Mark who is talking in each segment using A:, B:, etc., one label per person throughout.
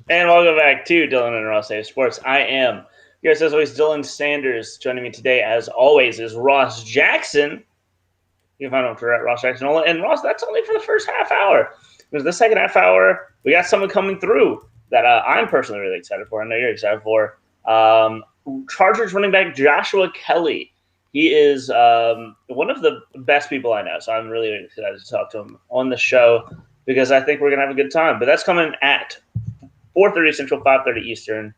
A: And welcome back to Dylan and Ross Save Sports. I am here, as always, Dylan Sanders. Joining me today, as always, is Ross Jackson. You can find him on Twitter at Ross Jackson. And Ross, that's only for the first half hour. Because the second half hour, we got someone coming through that I'm personally really excited for. I know you're excited for. Chargers running back Joshua Kelley. He is one of the best people I know, so I'm really excited to talk to him on the show because I think we're going to have a good time. But that's coming at 4:30 Central, 5:30 Eastern.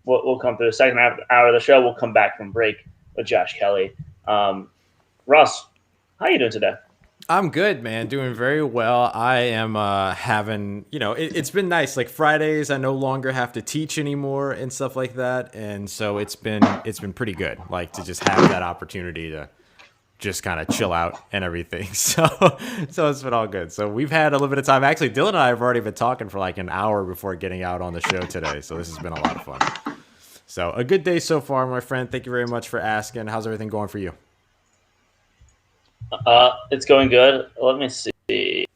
A: We'll come through the second half hour of the show. We'll come back from break with Josh Kelley. Ross, how are you doing today?
B: I'm good, man. Doing very well. I am having, it's been nice. Like Fridays, I no longer have to teach anymore and stuff like that, and so it's been pretty good. Like to just have that opportunity to just kind of chill out and everything. So it's been all good. So we've had a little bit of time. Actually, Dylan and I have already been talking for like an hour before getting out on the show today. So this has been a lot of fun. So a good day so far, my friend. Thank you very much for asking. How's everything going for you?
A: It's going good. Let me see.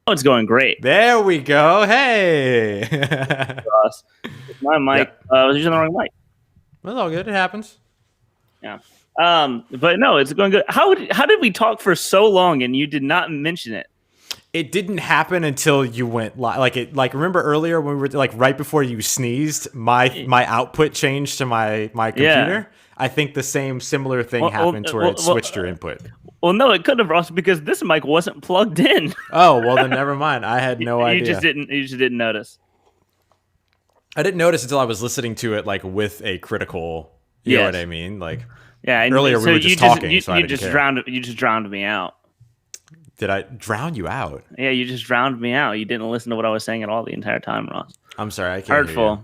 A: Oh, it's going great.
B: There we go. Hey.
A: Ross, my mic. I was using the wrong mic.
B: That's all good. It happens.
A: Yeah. But no, it's going good. How did we talk for so long and you did not mention it?
B: It didn't happen until you went live. Remember earlier when we were like right before you sneezed, my output changed to my computer. Yeah. I think the similar thing happened to where it switched your input.
A: Well, no, it could have, Ross, because this mic wasn't plugged in.
B: Oh, well then never mind. I had no idea.
A: You just didn't notice.
B: I didn't notice until I was listening to it like with a critical. You know what I mean? Like earlier we were just talking. You just drowned me out. Did I drown you out?
A: Yeah, you just drowned me out. You didn't listen to what I was saying at all the entire time, Ross.
B: I'm sorry, I can't
A: Hurtful.
B: hear you.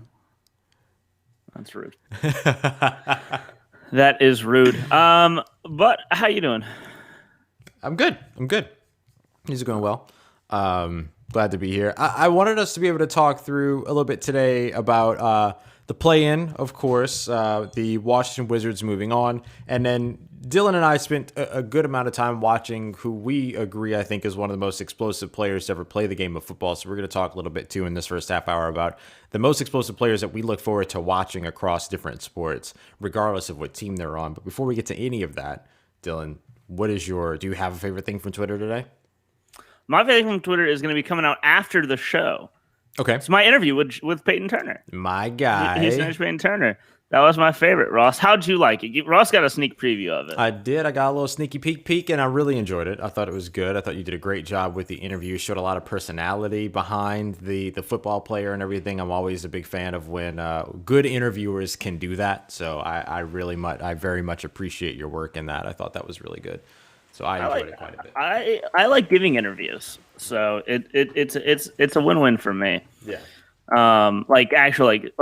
A: That's rude. That is rude. But how you doing?
B: I'm good. These are going well. Glad to be here. I wanted us to be able to talk through a little bit today about the play-in, of course, the Washington Wizards moving on, and then Dylan and I spent a good amount of time watching who we agree, I think, is one of the most explosive players to ever play the game of football. So we're going to talk a little bit, too, in this first half hour about the most explosive players that we look forward to watching across different sports, regardless of what team they're on. But before we get to any of that, Dylan, do you have a favorite thing from Twitter today?
A: My favorite thing from Twitter is going to be coming out after the show.
B: Okay.
A: It's my interview with Peyton Turner.
B: My guy.
A: He's Peyton Turner. That was my favorite, Ross. How'd you like it? Ross got a sneak preview of it.
B: I did. I got a little sneaky peek, and I really enjoyed it. I thought it was good. I thought you did a great job with the interview. Showed a lot of personality behind the football player and everything. I'm always a big fan of when good interviewers can do that. So I very much appreciate your work in that. I thought that was really good. So I enjoyed it quite a bit.
A: I like giving interviews, so it's a win-win for me.
B: Yeah.
A: Obviously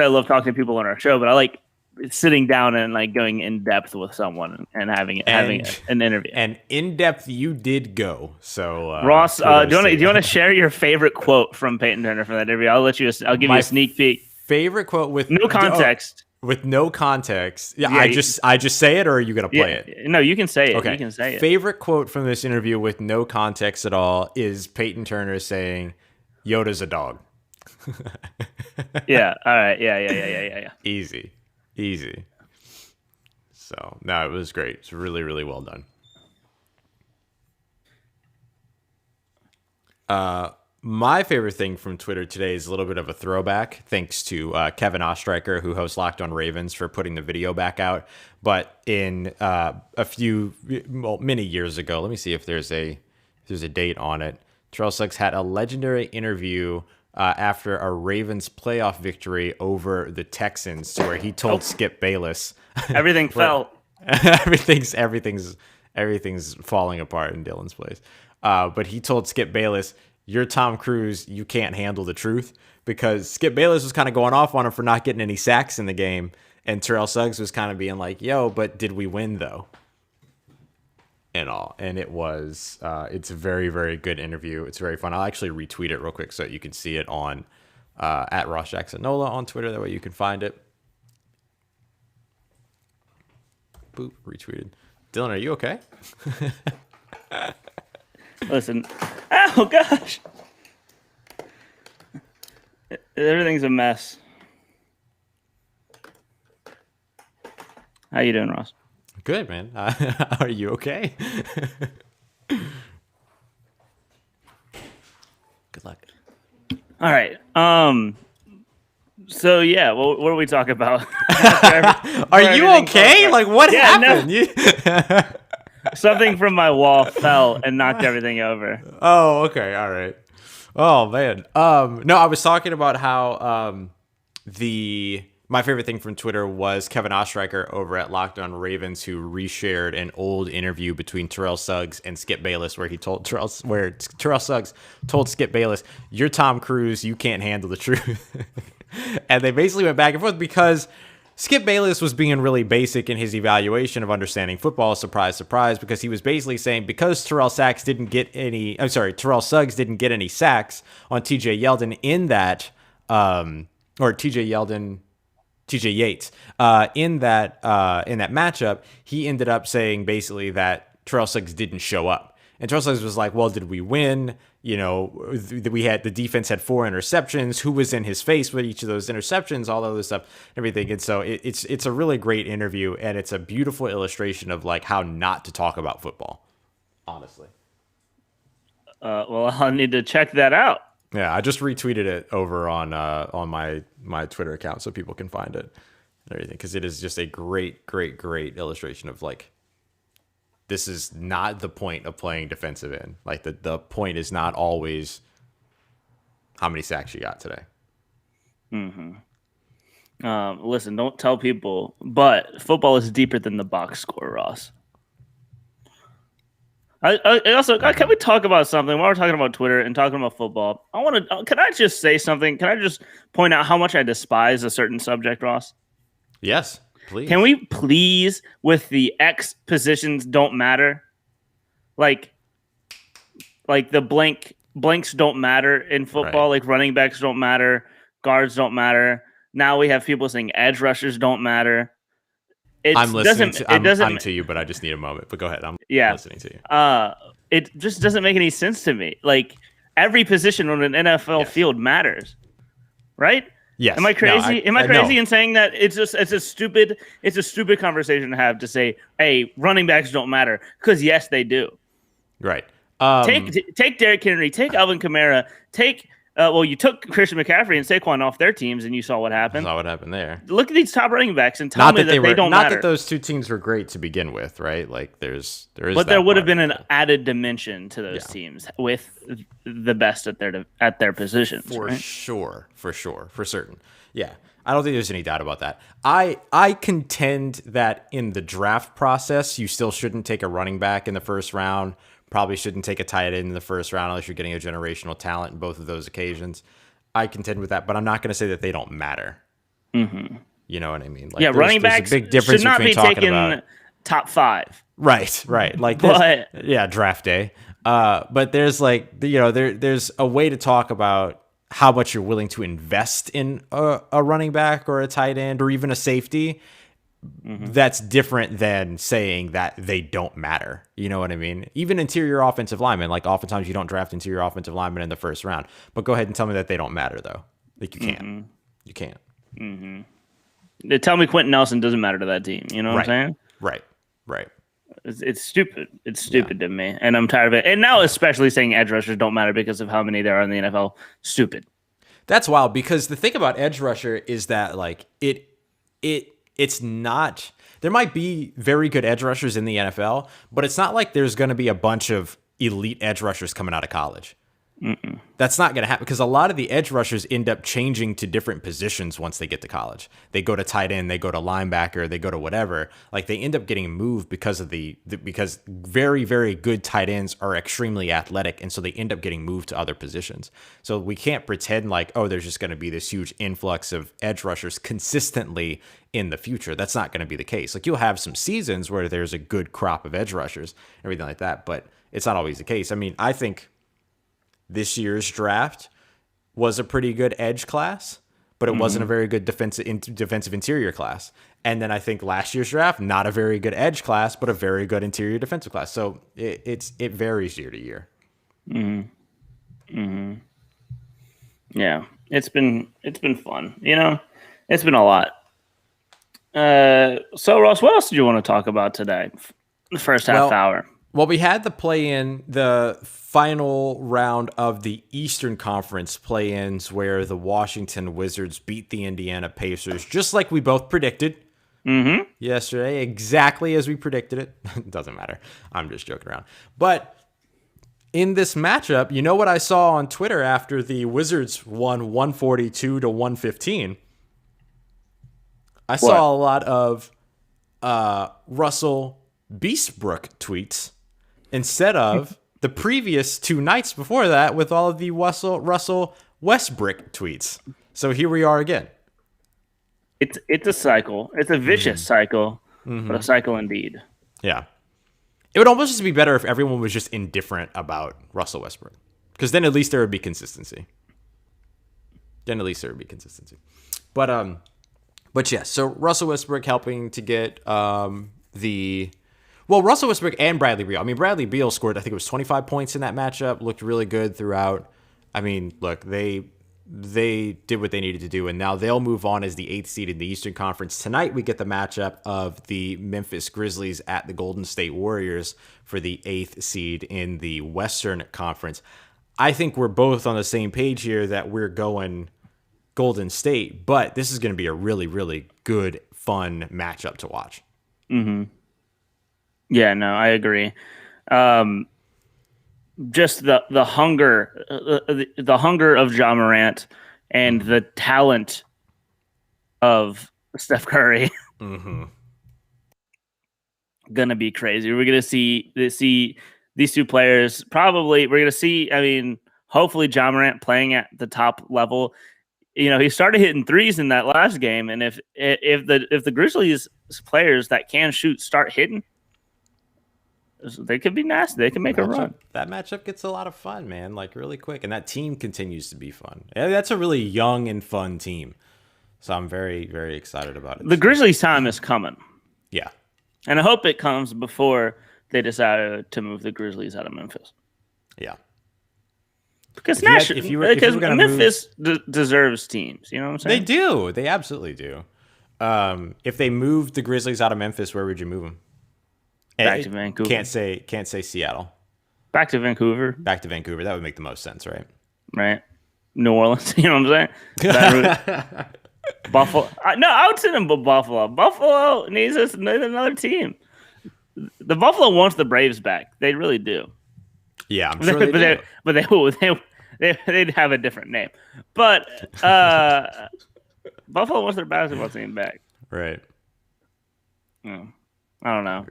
A: I love talking to people on our show, but I like sitting down and like going in depth with someone and having an interview.
B: And in depth you did go. So
A: Ross, do you want to share your favorite quote from Peyton Turner from that interview? I'll give you a sneak peek.
B: Favorite quote with
A: no context.
B: With no context. Yeah, I just say it, or are you going to play it?
A: No, you can say it.
B: Okay.
A: You can say it.
B: Favorite quote from this interview with no context at all is Peyton Turner saying, "Yoda's a dog."
A: Yeah. All right. Yeah.
B: Easy. So, no, it was great. It's really, really well done. My favorite thing from Twitter today is a little bit of a throwback, thanks to Kevin Ostreicher, who hosts Locked on Ravens, for putting the video back out. But in many years ago, let me see if there's a date on it. Terrell Suggs had a legendary interview after a Ravens playoff victory over the Texans, to where he told Skip Bayless,
A: everything fell.
B: everything's falling apart in Dylan's place. But he told Skip Bayless, "You're Tom Cruise, you can't handle the truth," because Skip Bayless was kind of going off on him for not getting any sacks in the game, and Terrell Suggs was kind of being like, "Yo, but did we win though?" And it was it's a very, very good interview. It's very fun. I'll actually retweet it real quick so that you can see it on at Ross Jackson Nola on Twitter. That way you can find it. Boop, retweeted. Dylan, are you okay?
A: Listen. Oh gosh. Everything's a mess. How you doing, Ross?
B: Good, man. Are you okay? Good luck.
A: All right. So yeah, what are we talking about?
B: Are you okay? Like, what happened?
A: No. Something from my wall fell and knocked everything over.
B: Oh, okay. All right. Oh man. No, I was talking about how my favorite thing from Twitter was Kevin Ostreicher over at Locked On Ravens, who reshared an old interview between Terrell Suggs and Skip Bayless, where Terrell Suggs told Skip Bayless, "You're Tom Cruise. You can't handle the truth." And they basically went back and forth because Skip Bayless was being really basic in his evaluation of understanding football. Surprise, surprise, because he was basically saying because Terrell Suggs didn't get any sacks on TJ Yeldon in that, or TJ Yates, in that matchup, he ended up saying basically that Terrell Suggs didn't show up. And Terrell Suggs was like, well, did we win? You know, the defense had 4 interceptions. Who was in his face with each of those interceptions? All of this stuff, everything. And so it's a really great interview, and it's a beautiful illustration of like how not to talk about football. Honestly.
A: Well, I'll need to check that out.
B: Yeah, I just retweeted it over on my Twitter account so people can find it and everything, because it is just a great illustration of like, this is not the point of playing defensive end. Like the point is not always how many sacks you got today.
A: Listen, don't tell people, but football is deeper than the box score, Ross. I also, can we talk about something while we're talking about Twitter and talking about football? Can I just say something? Can I just point out how much I despise a certain subject, Ross?
B: Yes, please.
A: Can we please, with the X positions don't matter? Like the blanks don't matter in football. Right. Like running backs don't matter. Guards don't matter. Now we have people saying edge rushers don't matter.
B: I'm listening to you, but I just need a moment. But go ahead. I'm listening to you.
A: It just doesn't make any sense to me. Like every position on an NFL field matters, right?
B: Yes.
A: Am I crazy? Am I crazy in saying that it's a stupid conversation to have to say, hey, running backs don't matter? Because yes, they do.
B: Right.
A: Take Derrick Henry, take Alvin Kamara, you took Christian McCaffrey and Saquon off their teams, and you saw what happened.
B: Saw what happened there.
A: Look at these top running backs and tell me that they don't matter.
B: Not that those two teams were great to begin with, right? Like there is.
A: But there would have been an added dimension to those teams with the best at their positions.
B: For certain. Yeah, I don't think there's any doubt about that. I contend that in the draft process, you still shouldn't take a running back in the first round. Probably shouldn't take a tight end in the first round unless you're getting a generational talent in both of those occasions. I contend with that, but I'm not going to say that they don't matter.
A: Mm-hmm.
B: You know what I mean? Like,
A: running backs
B: a big difference
A: should not
B: between
A: be
B: talking
A: taken
B: about
A: top 5.
B: Right. Like, draft day. But there's there's a way to talk about how much you're willing to invest in a running back or a tight end or even a safety. Mm-hmm. That's different than saying that they don't matter. You know what I mean? Even interior offensive linemen, like oftentimes you don't draft interior offensive linemen in the first round. But go ahead and tell me that they don't matter, though. Like you can't. Mm-hmm. You can't.
A: Mm-hmm. Tell me Quentin Nelson doesn't matter to that team. You know what I'm saying?
B: Right.
A: It's stupid. It's stupid to me, and I'm tired of it. And now, especially saying edge rushers don't matter because of how many there are in the NFL. Stupid.
B: That's wild, because the thing about edge rusher is that like it's not, there might be very good edge rushers in the NFL, but it's not like there's going to be a bunch of elite edge rushers coming out of college. Mm-mm. That's not going to happen, because a lot of the edge rushers end up changing to different positions once they get to college. They go to tight end, they go to linebacker, they go to whatever. Like they end up getting moved because of because very, very good tight ends are extremely athletic, and so they end up getting moved to other positions. So we can't pretend like, oh, there's just going to be this huge influx of edge rushers consistently in the future. That's not going to be the case. Like you'll have some seasons where there's a good crop of edge rushers, everything like that, but it's not always the case. I mean, I think this year's draft was a pretty good edge class, but it wasn't a very good defensive interior class. And then I think last year's draft, not a very good edge class, but a very good interior defensive class. So it varies year to year.
A: Mm-hmm. Mm-hmm. Yeah. It's been fun. It's been a lot. So Ross, what else did you want to talk about today? The first half hour.
B: Well, we had the play-in, the final round of the Eastern Conference play-ins where the Washington Wizards beat the Indiana Pacers, just like we both predicted yesterday, exactly as we predicted it. Doesn't matter. I'm just joking around. But in this matchup, you know what I saw on Twitter after the Wizards won 142 to 115? I saw a lot of Russell Beastbrook tweets instead of the previous 2 nights before that with all of the Russell Westbrook tweets. So here we are again.
A: It's a cycle. It's a vicious cycle, but a cycle indeed.
B: Yeah. It would almost just be better if everyone was just indifferent about Russell Westbrook, because then at least there would be consistency. But yeah, so Russell Westbrook helping to get Russell Westbrook and Bradley Beal. I mean, Bradley Beal scored, I think it was 25 points in that matchup, looked really good throughout. I mean, look, they did what they needed to do, and now they'll move on as the 8th seed in the Eastern Conference. Tonight, we get the matchup of the Memphis Grizzlies at the Golden State Warriors for the 8th seed in the Western Conference. I think we're both on the same page here that we're going Golden State, but this is going to be a really, really good, fun matchup to watch.
A: Mm-hmm. Yeah, no, I agree. Just the hunger, the hunger of Ja Morant and the talent of Steph Curry, gonna be crazy. We're gonna see these two players. Probably we're gonna see. I mean, hopefully Ja Morant playing at the top level. He started hitting threes in that last game, and if the Grizzlies players that can shoot start hitting, they could be nasty. They can make a run.
B: That matchup gets a lot of fun, man, like really quick. And that team continues to be fun. That's a really young and fun team. So I'm very, very excited about it.
A: The Grizzlies' time is coming.
B: Yeah.
A: And I hope it comes before they decide to move the Grizzlies out of Memphis.
B: Yeah.
A: Because Memphis deserves teams. You know what I'm saying?
B: They do. They absolutely do. If they moved the Grizzlies out of Memphis, where would you move them?
A: Back to Vancouver.
B: Can't say Seattle.
A: Back to Vancouver.
B: That would make the most sense, right?
A: Right. New Orleans. You know what I'm saying? Buffalo. I would send them to Buffalo. Buffalo needs another team. The Buffalo wants the Braves back. They really do.
B: Yeah, I'm sure they do.
A: But they'd have a different name. But Buffalo wants their basketball team back.
B: Right.
A: I don't know.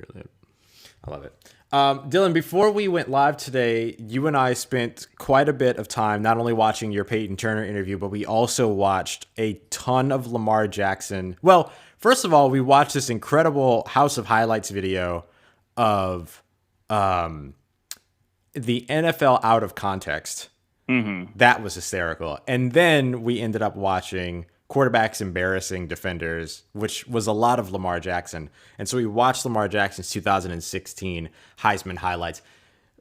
B: I love it. Dylan, before we went live today, you and I spent quite a bit of time not only watching your Peyton Turner interview, but we also watched a ton of Lamar Jackson. Well, first of all, we watched this incredible House of Highlights video of the NFL out of context. That was hysterical. And then we ended up watching quarterbacks embarrassing defenders, which was a lot of Lamar Jackson. And so we watched Lamar Jackson's 2016 Heisman highlights.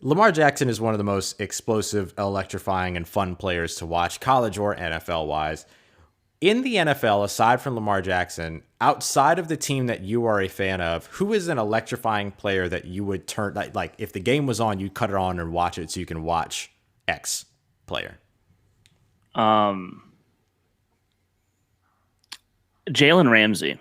B: Lamar Jackson is one of the most explosive, electrifying, and fun players to watch, college or NFL-wise. In the NFL, aside from Lamar Jackson, outside of the team that you are a fan of, who is an electrifying player that you would turn, like if the game was on, you'd cut it on and watch it so you can watch X player?
A: Jalen Ramsey,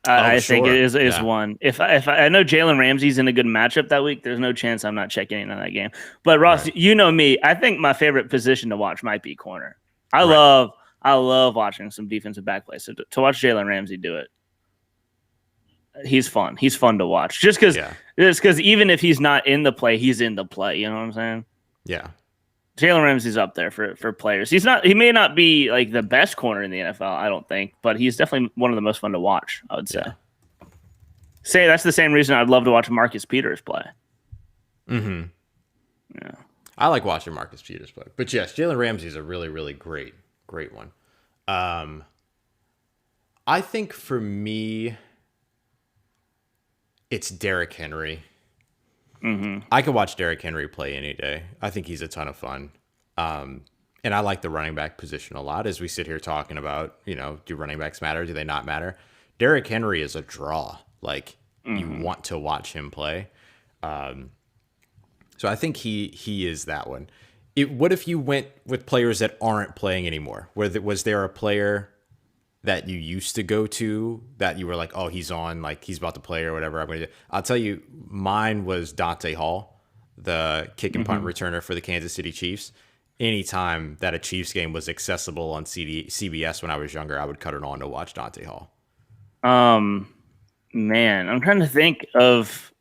A: I think it is one. If I know Jalen Ramsey's in a good matchup that week, there's no chance I'm not checking in on that game. But Ross, You know me. I think my favorite position to watch might be corner. I love watching some defensive back play. So to watch Jalen Ramsey do it, he's fun. He's fun to watch. Just because even if he's not in the play, he's in the play. You know what I'm saying?
B: Yeah.
A: Jalen Ramsey's up there for players. He may not be like the best corner in the NFL, I don't think, but he's definitely one of the most fun to watch, I would say. Yeah. Say that's the same reason I'd love to watch Marcus Peters play.
B: Mm-hmm.
A: Yeah.
B: I like watching Marcus Peters play. But yes, Jalen Ramsey's a really, really great one. I think for me, it's Derrick Henry. I could watch Derrick Henry play any day. I think he's a ton of fun. And I like the running back position a lot as we sit here talking about, do running backs matter? Do they not matter? Derrick Henry is a draw. Like, you want to watch him play. So I think he is that one. What if you went with players that aren't playing anymore? Was there a player that you used to go to that you were like, oh, he's on, like he's about to play or whatever? I'll tell you, mine was Dante Hall, the kick and punt returner for the Kansas City Chiefs. Anytime that a Chiefs game was accessible on CBS when I was younger, I would cut it on to watch Dante Hall.
A: Man, I'm trying to think of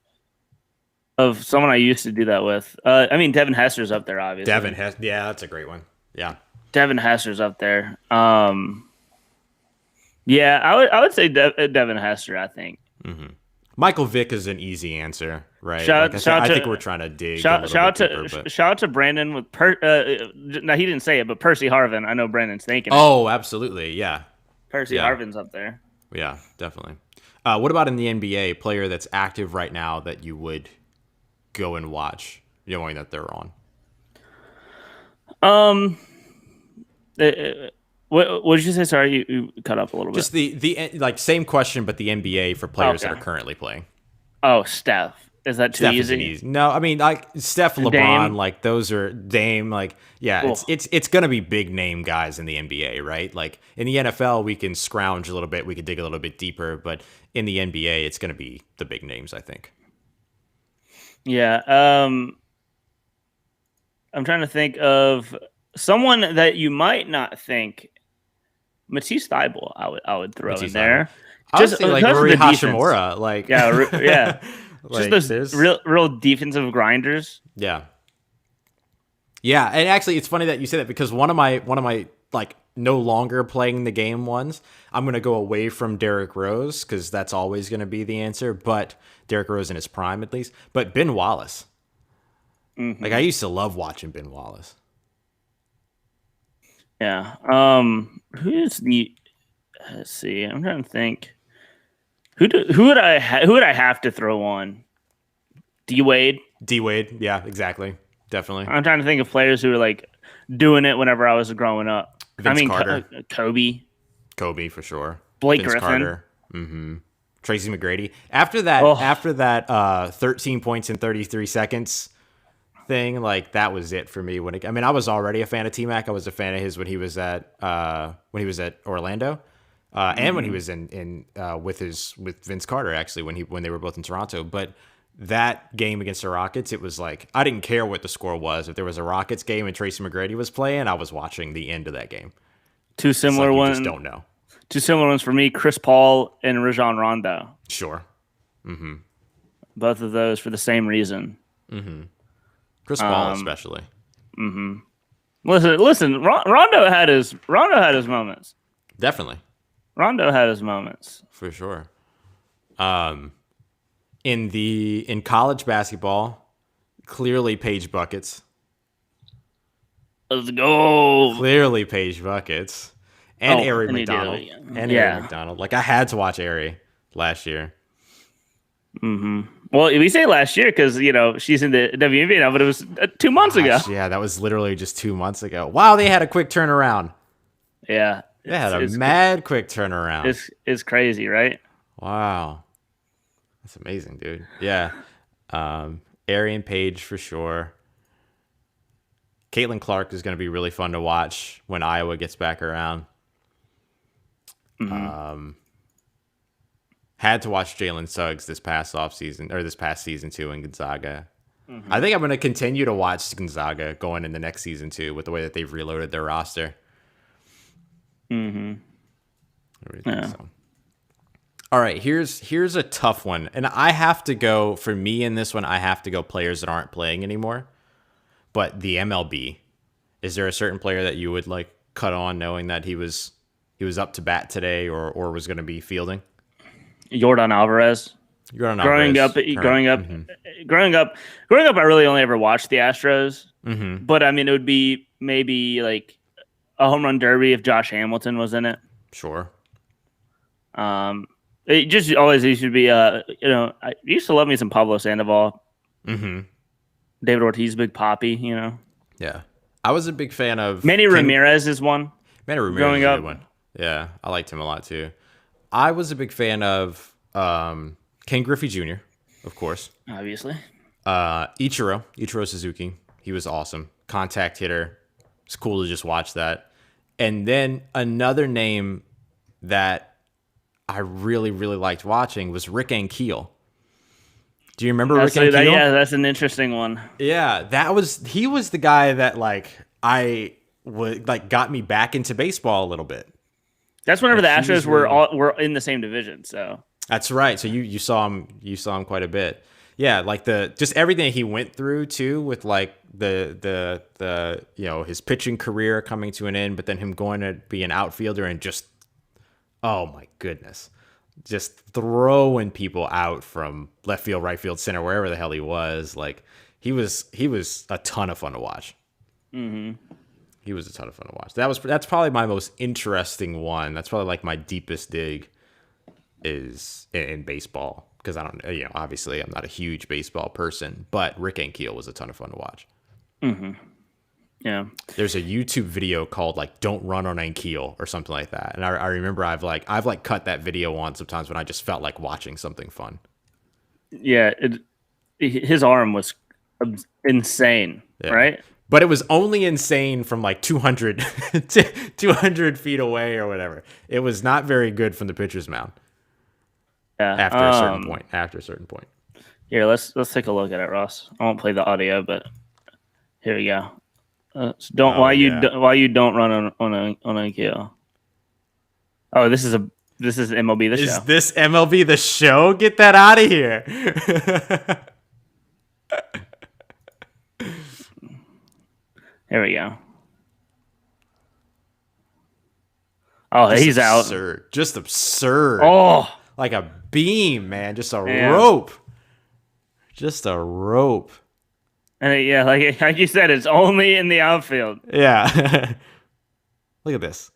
A: someone I used to do that with. I mean, Devin Hester's up there, obviously.
B: Yeah, that's a great one. Yeah,
A: Devin Hester's up there. Yeah, I would say Devin Hester. I think.
B: Michael Vick is an easy answer, right? I think we're trying to dig. Shout
A: out to Brandon with no, he didn't say it, but Percy Harvin. I know Brandon's thinking.
B: Oh, absolutely, yeah.
A: Percy Harvin's up there.
B: Yeah, definitely. What about in the NBA? Player that's active right now that you would go and watch, knowing that they're on.
A: What did you say? Sorry, you cut up a little bit.
B: Just the like same question, but the NBA for players that are currently playing.
A: Oh, Steph. Is that too easy?
B: No, I mean like Steph, LeBron, Dame. Like those are Dame. Like it's gonna be big name guys in the NBA, right? Like in the NFL, we can scrounge a little bit, we can dig a little bit deeper, but in the NBA, it's gonna be the big names, I think.
A: Yeah. I'm trying to think of someone that you might not think. Matisse Thybulle, I would throw in there.
B: I would say like Rui Hachimura, like
A: yeah. Like, just those real defensive grinders.
B: Yeah. Yeah, and actually it's funny that you say that because one of my like no longer playing the game ones, I'm going to go away from Derrick Rose cuz that's always going to be the answer, but Derrick Rose in his prime at least, but Ben Wallace. Like I used to love watching Ben Wallace.
A: Yeah. Who's the let's see. I'm trying to think. Who would I have to throw on? D Wade.
B: Yeah, exactly. Definitely.
A: I'm trying to think of players who were like doing it whenever I was growing up.
B: Vince Carter.
A: Kobe
B: for sure.
A: Blake
B: Vince
A: Griffin.
B: Carter. Tracy McGrady. After that 13 points in 33 seconds thing, like that was it for me. I was already a fan of T-Mac. I was a fan of his when he was at Orlando. And when he was in with Vince Carter, actually, when they were both in Toronto. But that game against the Rockets, it was like I didn't care what the score was. If there was a Rockets game and Tracy McGrady was playing, I was watching the end of that game.
A: Two similar ones.
B: You just don't know.
A: Two similar ones for me: Chris Paul and Rajon Rondo.
B: Sure.
A: Both of those for the same reason.
B: Chris Paul, especially.
A: Listen. Rondo had his moments.
B: Definitely.
A: Rondo had his moments
B: for sure. In college basketball, clearly Paige buckets.
A: Let's go.
B: Clearly Paige buckets and Ari McDonald Ari McDonald. Like I had to watch Ari last year.
A: Well, we say last year because she's in the WNBA now, but it was 2 months ago.
B: Yeah, that was literally just 2 months ago. Wow, they had a quick turnaround.
A: Yeah.
B: They had a mad quick turnaround.
A: It's crazy, right?
B: Wow. That's amazing, dude. Yeah. Ari and Paige for sure. Caitlin Clark is going to be really fun to watch when Iowa gets back around. Had to watch Jalen Suggs this past season too in Gonzaga. I think I'm going to continue to watch Gonzaga going in the next season too with the way that they've reloaded their roster. So. All right, here's a tough one, and I have to go for me in this one. I have to go players that aren't playing anymore. But the MLB, is there a certain player that you would like cut on, knowing that he was up to bat today or was going to be fielding?
A: Jordan Alvarez. Growing up, I really only ever watched the Astros. But I mean, it would be maybe like a home run derby if Josh Hamilton was in it.
B: Sure.
A: It just always used to be. I used to love me some Pablo Sandoval. David Ortiz, Big Papi.
B: Yeah. I was a big fan of
A: Manny Ramirez is one.
B: Manny Ramirez
A: growing
B: is a
A: up.
B: good one. Yeah, I liked him a lot too. I was a big fan of Ken Griffey Jr., of course.
A: Obviously.
B: Ichiro Suzuki. He was awesome. Contact hitter. It's cool to just watch that. And then another name that I really, really liked watching was Rick Ankiel. Do you remember Rick Ankiel?
A: Yeah, that's an interesting one.
B: Yeah, he was the guy that got me back into baseball a little bit.
A: That's whenever the Astros were in the same division. So
B: that's right. So you saw him quite a bit. Yeah, like just everything he went through too, with like the his pitching career coming to an end, but then him going to be an outfielder and just, oh my goodness, just throwing people out from left field, right field, center, wherever the hell he was. Like he was a ton of fun to watch.
A: Mm-hmm.
B: He was a ton of fun to watch. That's probably my most interesting one. That's probably like my deepest dig is in baseball, because I don't, obviously I'm not a huge baseball person, but Rick Ankiel was a ton of fun to watch.
A: Mm-hmm. Yeah.
B: There's a YouTube video called like "Don't Run on Ankiel" or something like that, and I remember I've cut that video on sometimes when I just felt like watching something fun.
A: Yeah, his arm was insane, right?
B: But it was only insane from like 200 feet away or whatever. It was not very good from the pitcher's mound.
A: Yeah.
B: After a certain point.
A: Here, let's take a look at it, Ross. I won't play the audio, but here we go. Why you don't run on a kill? Oh, this is MLB the show.
B: Is this MLB the show? Get that out of here.
A: Here we go. Oh, he's
B: absurd.
A: out.
B: Just absurd.
A: Oh,
B: like a beam, man. Just a rope. Just a rope.
A: And yeah, like you said, it's only in the outfield.
B: Yeah. Look at this.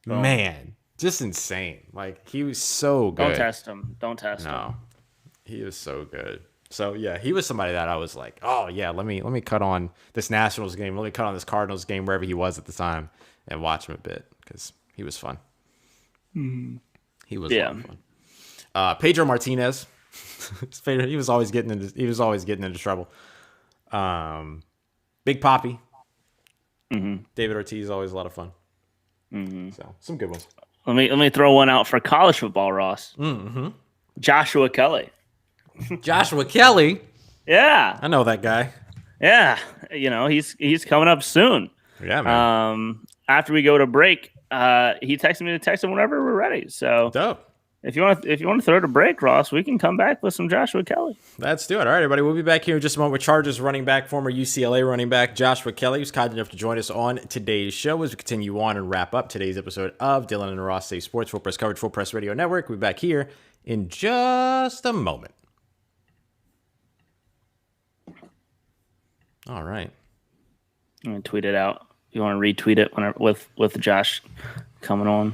A: Oh.
B: Man, just insane. Like, he was so good.
A: Don't test him.
B: No, he was so good. So yeah, he was somebody that I was like, oh yeah, let me cut on this Nationals game, let me cut on this Cardinals game, wherever he was at the time, and watch him a bit, because he was fun.
A: Mm-hmm.
B: He was a lot of fun. Pedro Martinez, he was always getting into trouble. Big Papi, David Ortiz, always a lot of fun.
A: Mm-hmm.
B: So some good ones.
A: Let me throw one out for college football, Ross.
B: Mm-hmm.
A: Joshua Kelley.
B: Joshua Kelley.
A: Yeah,
B: I know that guy.
A: Yeah, he's coming up soon.
B: Yeah, man.
A: After we go to break, he texted me to text him whenever we're ready. So
B: dope.
A: If you want to throw it a break, Ross, we can come back with some Joshua Kelley.
B: Let's do it. All right, everybody. We'll be back here in just a moment with Chargers running back, former UCLA running back Joshua Kelley, who's kind enough to join us on today's show as we continue on and wrap up today's episode of Dylan and Ross Save Sports Full Press Coverage, Full Press Radio Network. We'll be back here in just a moment. All right.
A: I'm going to tweet it out. You want to retweet it with Josh coming on?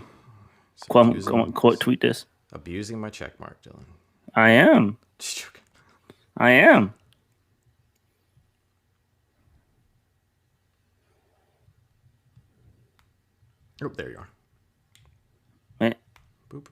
A: Quote tweet this.
B: Abusing my check mark, Dylan.
A: I am.
B: Just joking.
A: I am.
B: Oh, there you are.
A: Wait.
B: Boop.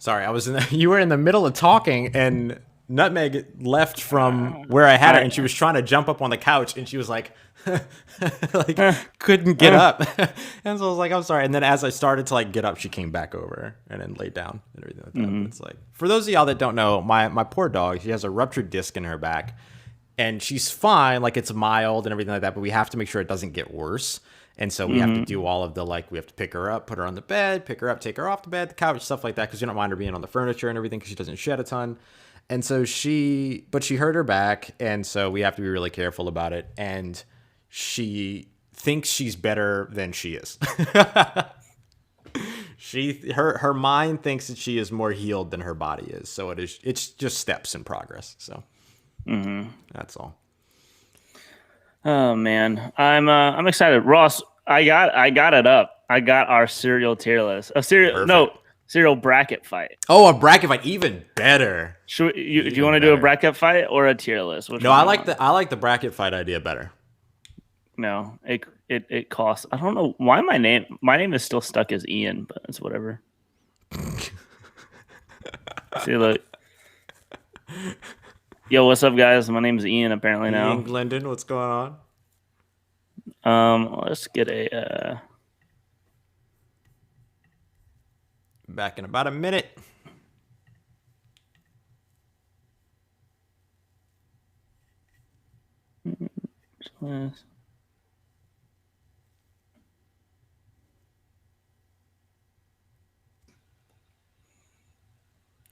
B: Sorry, you were in the middle of talking, and Nutmeg left from where I had her, and she was trying to jump up on the couch, and she was like, couldn't get up. And so I was like, I'm sorry. And then as I started to get up, she came back over and then laid down and everything like that. Mm-hmm. It's like, for those of y'all that don't know, my poor dog, she has a ruptured disc in her back, and she's fine. Like, it's mild and everything like that, but we have to make sure it doesn't get worse. And so we have to do all of the, we have to pick her up, put her on the bed, pick her up, take her off the bed, the couch, stuff like that, because you don't mind her being on the furniture and everything, because she doesn't shed a ton. And so she hurt her back, and so we have to be really careful about it. And she thinks she's better than she is. Her mind thinks that she is more healed than her body is. So it's just steps in progress. So that's all.
A: Oh man, I'm excited, Ross. I got it up. I got our cereal tier list. cereal bracket fight.
B: Oh, a bracket fight, even better.
A: Do you want to do a bracket fight or a tier list?
B: No, I like the bracket fight idea better.
A: No, it costs. I don't know why my name is still stuck as Ian, but it's whatever. See, look. Yo, what's up, guys? My name is Ian. Apparently now.
B: Ian Glendon, what's going on?
A: Let's get a.
B: Back in about a minute.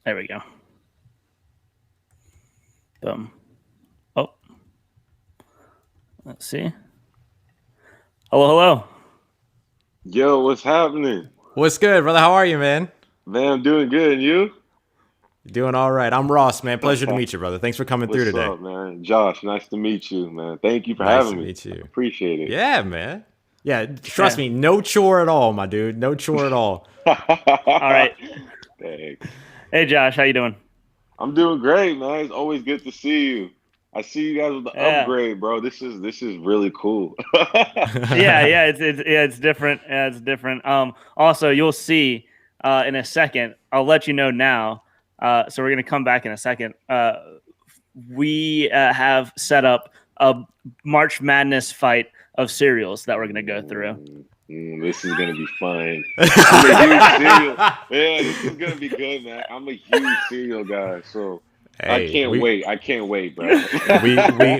A: There we go. Boom. Oh. Let's see. Hello.
C: Yo, what's happening?
B: What's good, brother? How are you, man?
C: Man, I'm doing good. And you?
B: Doing all right. I'm Ross, man. Pleasure to meet you, brother. Thanks for coming through today.
C: What's up, man? Josh, nice to meet you, man. Thank you for having me.
B: Nice to meet you.
C: Appreciate it.
B: Yeah, man. Yeah, trust me, no chore at all, my dude. No chore at all.
A: All right.
C: Thanks.
A: Hey, Josh, how you doing?
C: I'm doing great, man. It's always good to see you. I see you guys with the upgrade, bro. This is really cool.
A: It's different. Yeah, it's different. Also, you'll see in a second. I'll let you know now. So we're gonna come back in a second. We have set up a March Madness fight of cereals that we're gonna go through.
C: This is gonna be fun. I'm a huge cereal. Yeah, this is gonna be good, man. I'm a huge cereal guy, so I can't wait, bro.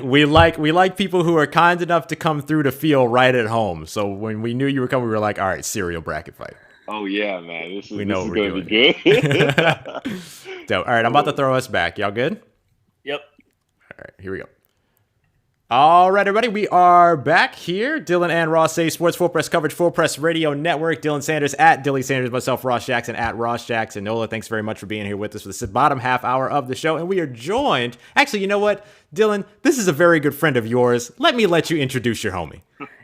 B: we like people who are kind enough to come through to feel right at home. So when we knew you were coming, we were like, all right, cereal bracket fight.
C: Oh yeah, man. This is
B: gonna
C: be good.
B: Dope. All right, I'm about to throw us back. Y'all good?
A: Yep.
B: All right, here we go. All right, everybody, we are back here. Dylan and Ross Say Sports Full Press Coverage, Full Press Radio Network. Dylan Sanders at Dilly Sanders, myself, Ross Jackson at Ross Jackson. Nola, thanks very much for being here with us for the bottom half hour of the show. And we are joined. Actually, you know what, Dylan? This is a very good friend of yours. Let me let you introduce your homie.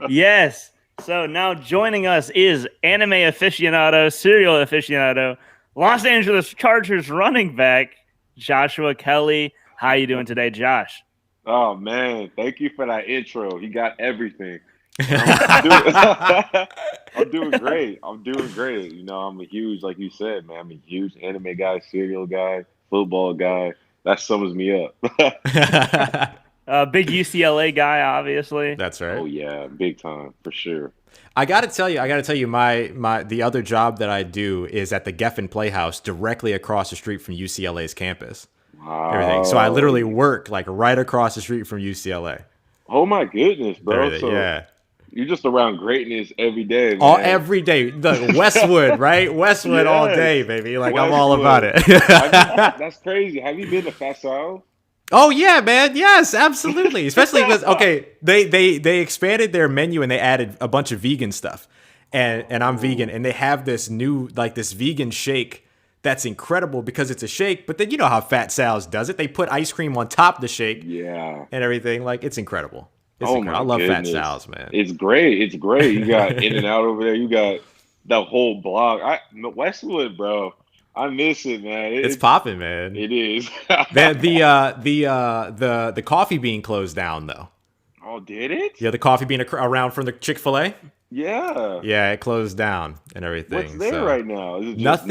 A: Yes. So now joining us is anime aficionado, serial aficionado, Los Angeles Chargers running back, Joshua Kelley. How you doing today, Josh?
C: Oh, man. Thank you for that intro. He got everything. I'm doing great. You know, I'm a huge, like you said, man, I'm a huge anime guy, serial guy, football guy. That sums me up.
A: Big UCLA guy, obviously.
B: That's right.
C: Oh, yeah. Big time, for sure.
B: I gotta tell you, the other job that I do is at the Geffen Playhouse directly across the street from UCLA's campus.
C: Wow.
B: Everything. So I literally work like right across the street from UCLA.
C: Oh my goodness, bro.
B: Everything,
C: so
B: yeah.
C: You're just around greatness every day, man.
B: Every day. The Westwood, right? Westwood all day, baby. Like Westwood. I'm all about it.
C: That's crazy. Have you been to Fat Sal?
B: Oh yeah, man. Yes, absolutely. Especially because they expanded their menu and they added a bunch of vegan stuff. And I'm vegan, and they have this new this vegan shake that's incredible because it's a shake, but then you know how Fat Sal's does it. They put ice cream on top of the shake.
C: Yeah.
B: And everything. Like, it's incredible. I love Fat Sal's, man.
C: It's great. You got In-N-Out over there. You got the whole block. Westwood, bro. I miss it, man.
B: It's popping, man.
C: It is.
B: the coffee bean closed down, though.
C: Oh, did it?
B: Yeah, the coffee bean around from the Chick-fil-A.
C: Yeah.
B: Yeah, it closed down and everything.
C: What's there right now? Is it just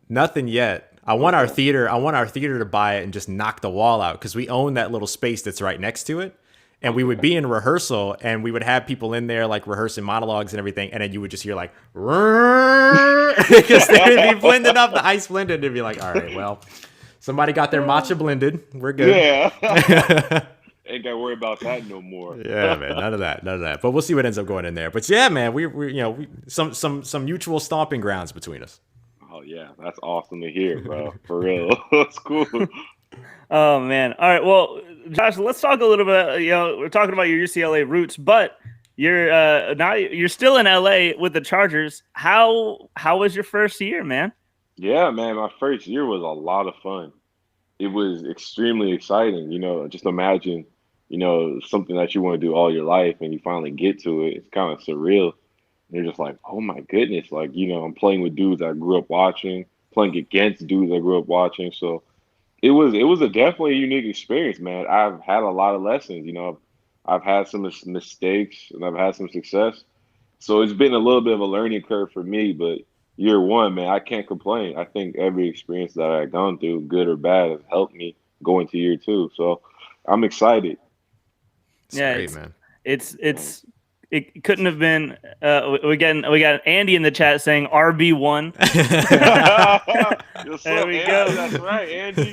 B: nothing yet. I want our theater to buy it and just knock the wall out because we own that little space that's right next to it. And we would be in rehearsal and we would have people in there like rehearsing monologues and everything. And then you would just hear like, because they'd be blending up the ice blended. And it'd be like, all right, well, somebody got their matcha blended. We're good.
C: Yeah. Ain't got to worry about that no more.
B: Yeah, man. None of that. But we'll see what ends up going in there. But yeah, man, we some mutual stomping grounds between us.
C: Oh yeah, that's awesome to hear, bro. For real, that's cool.
A: Oh man. All right. Well, Josh, let's talk a little bit. We're talking about your UCLA roots, but you're still in LA with the Chargers. How was your first year, man?
C: Yeah, man. My first year was a lot of fun. It was extremely exciting. Just imagine. Something that you want to do all your life and you finally get to it. It's kind of surreal. And you're just like, oh my goodness. Like, I'm playing with dudes I grew up watching. playing against dudes I grew up watching. So it was a definitely a unique experience, man. I've had a lot of lessons. I've had some mistakes and I've had some success. So it's been a little bit of a learning curve for me. But year one, man, I can't complain. I think every experience that I've gone through, good or bad, has helped me go into year two. So I'm excited.
B: It's
D: Yeah,
B: great, man.
D: it couldn't have been. We got Andy in the chat saying RB1. There we go.
C: That's right, Andy.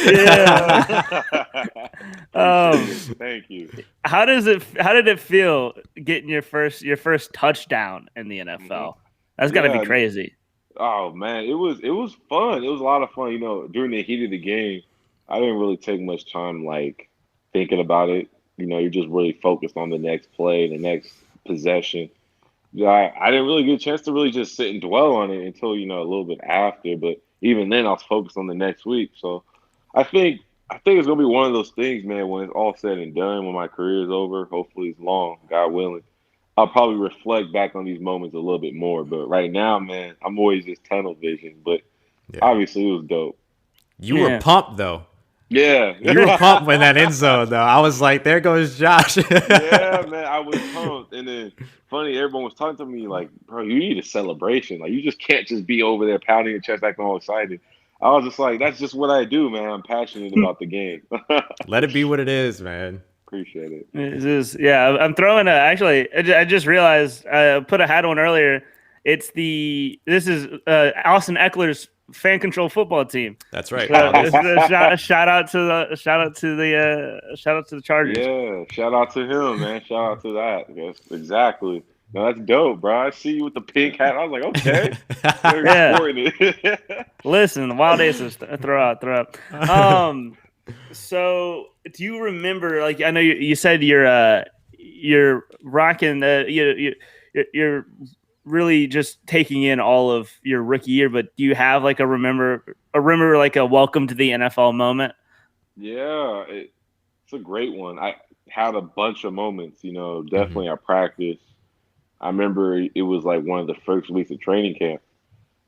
D: Yeah.
C: Thank you.
D: How did it feel getting your first touchdown in the NFL? That's got to be crazy.
C: Oh man, it was fun. It was a lot of fun. During the heat of the game, I didn't really take much time like thinking about it. You're just really focused on the next play, the next possession. I didn't really get a chance to really just sit and dwell on it until a little bit after. But even then, I was focused on the next week. So I think it's gonna be one of those things, man. When it's all said and done, when my career is over, hopefully it's long, God willing. I'll probably reflect back on these moments a little bit more. But right now, man, I'm always just tunnel vision. But obviously, it was dope.
B: You were pumped though.
C: Yeah.
B: You were pumped in that end zone, though. I was like, there goes Josh.
C: Yeah, man, I was pumped. And then, funny, everyone was talking to me like, bro, you need a celebration. Like, you just can't just be over there pounding your chest, acting all excited. I was just like, that's just what I do, man. I'm passionate about the game.
B: Let it be what it is, man.
C: Appreciate it.
D: I'm throwing actually, I just realized I put a hat on earlier. This is Austin Eckler's fan control football team.
B: That's right.
D: Shout out to the Chargers.
C: Yeah, shout out to him, man. Shout out to that. Yes, exactly. No, that's dope, bro. I see you with the pink hat. I was like, okay.
D: Yeah. Listen, the wild aces throw out. So do you remember? Like, I know you said you're rocking. You're really just taking in all of your rookie year, but do you have like a remember like a welcome to the NFL moment?
C: Yeah, it's a great one. I had a bunch of moments, definitely at practice. I remember it was like one of the first weeks of training camp.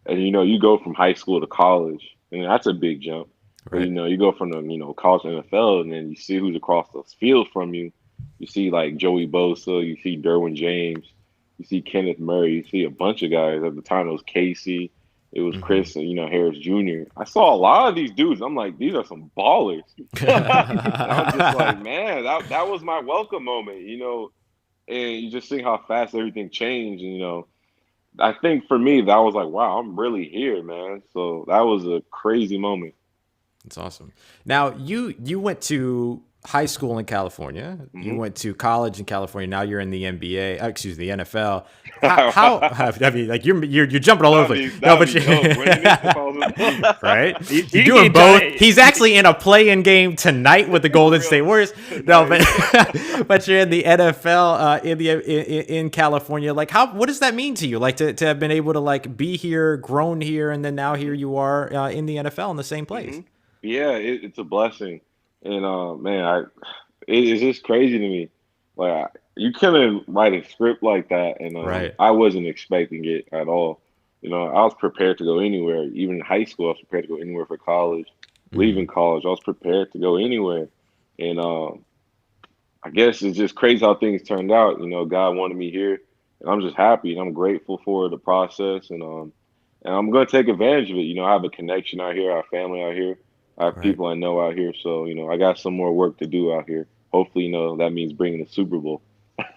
C: And, you go from high school to college, and that's a big jump. Right. But, you go from the, college to NFL, and then you see who's across the field from you. You see, like, Joey Bosa. You see Derwin James. You see Kenneth Murray. You see a bunch of guys. At the time, it was Casey. It was Chris, Harris Jr. I saw a lot of these dudes. I'm like, these are some ballers. I was just like, man, that was my welcome moment, and you just see how fast everything changed. And, I think for me, that was like, wow, I'm really here, man. So that was a crazy moment.
B: That's awesome. Now, you went to high school in California. You went to college in California. Now you're in the NBA. Excuse me, the NFL. How I mean, like you're jumping all over. No, but right? You're doing both. He's actually in a play-in game tonight with the Golden State Warriors. No, but you're in the NFL in California. Like, what does that mean to you? Like to have been able to like be here, grown here, and then now here you are in the NFL in the same place.
C: Yeah, it's a blessing. And man, it's just crazy to me. Like you couldn't write a script like that, and
B: right.
C: I wasn't expecting it at all. I was prepared to go anywhere. Even in high school, I was prepared to go anywhere for college. Leaving college, I was prepared to go anywhere. And I guess it's just crazy how things turned out. God wanted me here, and I'm just happy and I'm grateful for the process. And I'm going to take advantage of it. I have a connection out here, I have family out here. I have people I know out here, so I got some more work to do out here. Hopefully, that means bringing the Super Bowl.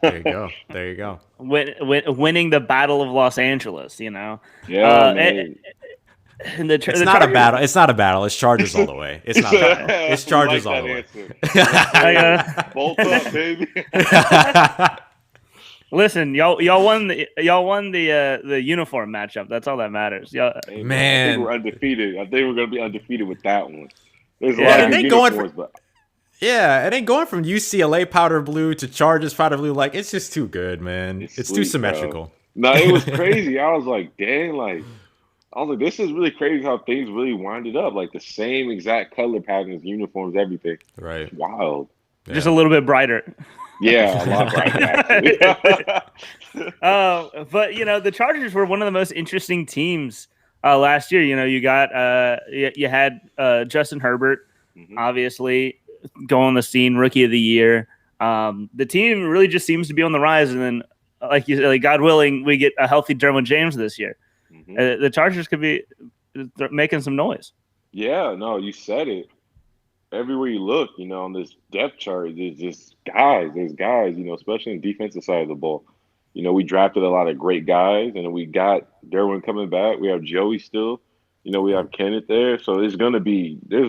B: There you go.
D: Winning the Battle of Los Angeles,
C: Yeah, man.
B: It's not a battle. It's not a battle. It's Chargers all the way. It's not. It's Chargers all the way.
C: Bolt up, baby.
D: Listen, y'all won the uniform matchup. That's all that matters.
C: Hey, man, I think we're undefeated. I think we're gonna be undefeated with that one. There's a lot of good uniforms, but
B: it ain't going from UCLA powder blue to Chargers powder blue. Like, it's just too good, man. It's too symmetrical.
C: No, it was crazy. I was like, dang, this is really crazy how things really winded up. Like the same exact color patterns, uniforms, everything.
B: Right.
C: It's wild.
D: Yeah. Just a little bit brighter.
C: Yeah, a lot brighter, actually.
D: But the Chargers were one of the most interesting teams last year. You got you had Justin Herbert, obviously going the scene, rookie of the year. The team really just seems to be on the rise, and then like you said, like God willing, we get a healthy Derwin James this year. The Chargers could be making some noise.
C: Yeah, no, you said it. Everywhere you look, on this depth chart, there's just guys. There's guys, especially in the defensive side of the ball. We drafted a lot of great guys, and we got Derwin coming back. We have Joey still. We have Kenneth there. So there's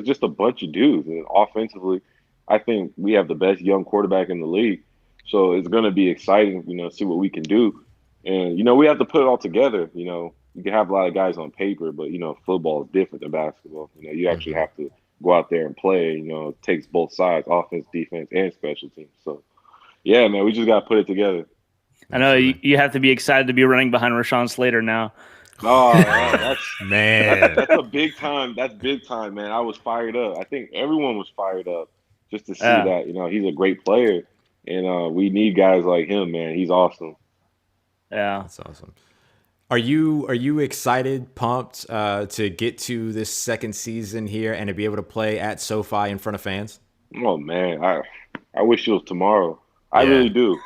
C: just a bunch of dudes. And offensively, I think we have the best young quarterback in the league. So it's going to be exciting, see what we can do. And, we have to put it all together. You can have a lot of guys on paper, but, football is different than basketball. You actually have to go out there and play. It takes both sides, offense, defense, and special teams. So, yeah, man, we just got to put it together.
D: I know you have to be excited to be running behind Rashawn Slater now.
C: Oh, that's
B: man,
C: that's a big time. That's big time, man. I was fired up. I think everyone was fired up just to see that. He's a great player, and we need guys like him, man. He's awesome.
D: Yeah,
B: that's awesome. Are you excited, pumped to get to this second season here and to be able to play at SoFi in front of fans?
C: Oh man, I wish it was tomorrow. I really do.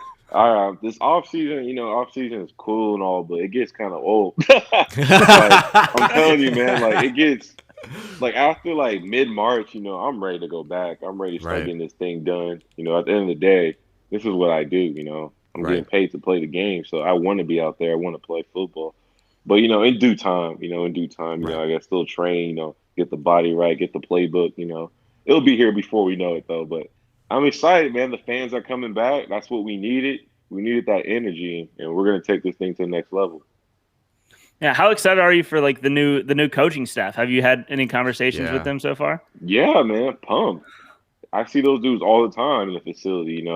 C: This off season is cool and all, but it gets kind of old. I'm telling you, man, it gets after mid-March, I'm ready to go back. I'm ready to start getting this thing done. At the end of the day, this is what I do. I'm getting paid to play the game, so I want to be out there. I want to play football, but in due time, I got to still train. Get the body right, get the playbook. It'll be here before we know it, though. But I'm excited, man. The fans are coming back. That's what we needed. We needed that energy, and we're going to take this thing to the next level.
D: Yeah, how excited are you for the new coaching staff? Have you had any conversations with them so far?
C: Yeah, man, pumped. I see those dudes all the time in the facility.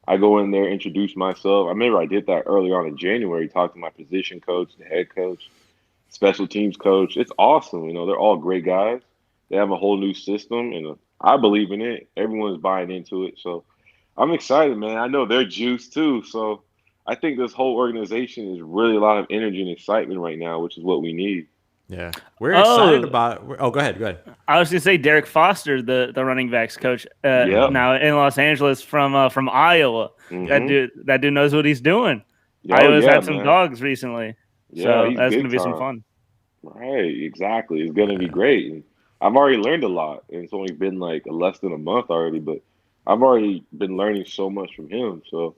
C: I go in there, introduce myself. I remember I did that early on in January. Talked to my position coach, the head coach, special teams coach. It's awesome. They're all great guys. They have a whole new system, and I believe in it. Everyone's buying into it. So I'm excited, man. I know they're juiced too. So I think this whole organization is really a lot of energy and excitement right now, which is what we need.
B: Yeah. We're excited about – go ahead.
D: I was going to say Derek Foster, the running backs coach now in Los Angeles from Iowa. That dude knows what he's doing. Iowa's had some dogs recently.
C: Yeah,
D: so that's going to be some fun.
C: Right, exactly. It's going to be great. And I've already learned a lot, and it's only been less than a month already, but I've already been learning so much from him. So,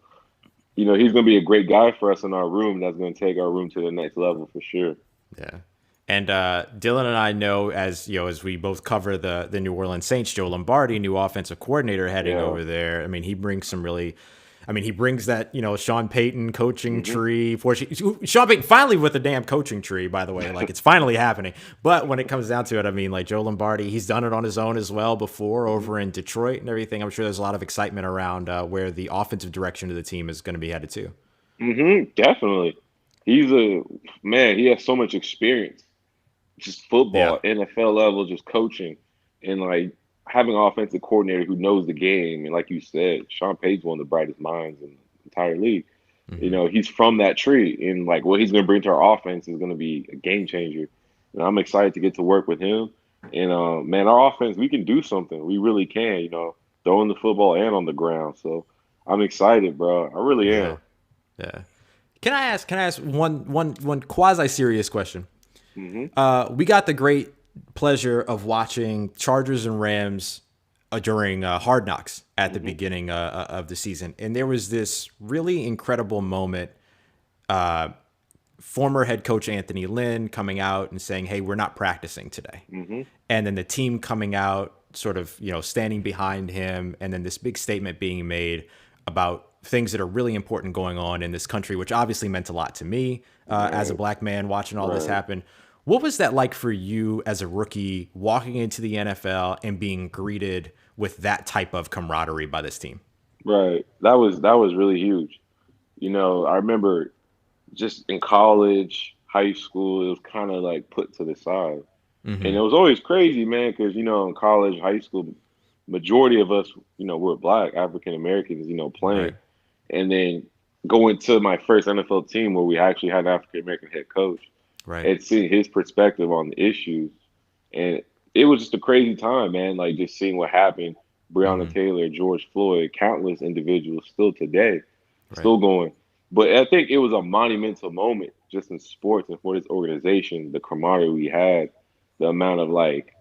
C: he's going to be a great guy for us in our room. That's going to take our room to the next level for sure.
B: Yeah. And Dylan and I know, as we both cover the New Orleans Saints, Joe Lombardi, new offensive coordinator heading over there. I mean, he brings he brings that, Sean Payton coaching tree. Sean Payton finally with the damn coaching tree, by the way. It's finally happening. But when it comes down to it, Joe Lombardi, he's done it on his own as well before over in Detroit and everything. I'm sure there's a lot of excitement around where the offensive direction of the team is going to be headed to.
C: Definitely. He has so much experience. Just football, NFL level, just coaching, and having an offensive coordinator who knows the game. And like you said, Sean Payton's one of the brightest minds in the entire league. He's from that tree, and what he's going to bring to our offense is going to be a game changer. And I'm excited to get to work with him. And man, our offense, we can do something. We really can. Throwing the football and on the ground. So I'm excited, bro. I really am.
B: Yeah. Can I ask one quasi serious question? We got the great pleasure of watching Chargers and Rams during Hard Knocks at the beginning of the season. And there was this really incredible moment. Former head coach Anthony Lynn coming out and saying, hey, we're not practicing today. And then the team coming out, sort of, standing behind him. And then this big statement being made about things that are really important going on in this country, which obviously meant a lot to me as a black man watching all this happen. What was that like for you as a rookie walking into the NFL and being greeted with that type of camaraderie by this team? Right.
C: That was really huge. I remember just in college, high school, it was kind of put to the side. And it was always crazy, man, because, in college, high school, majority of us, we're black, African Americans, playing. Right. And then going to my first NFL team where we actually had an African American head coach.
B: Right.
C: and seeing his perspective on the issues. And it was just a crazy time, man. Like just seeing what happened, Breonna
B: Mhm.
C: Taylor, George Floyd, countless individuals still today,
B: Right.
C: still going. But I think it was a monumental moment just in sports and for this organization, the camaraderie we had, the amount of like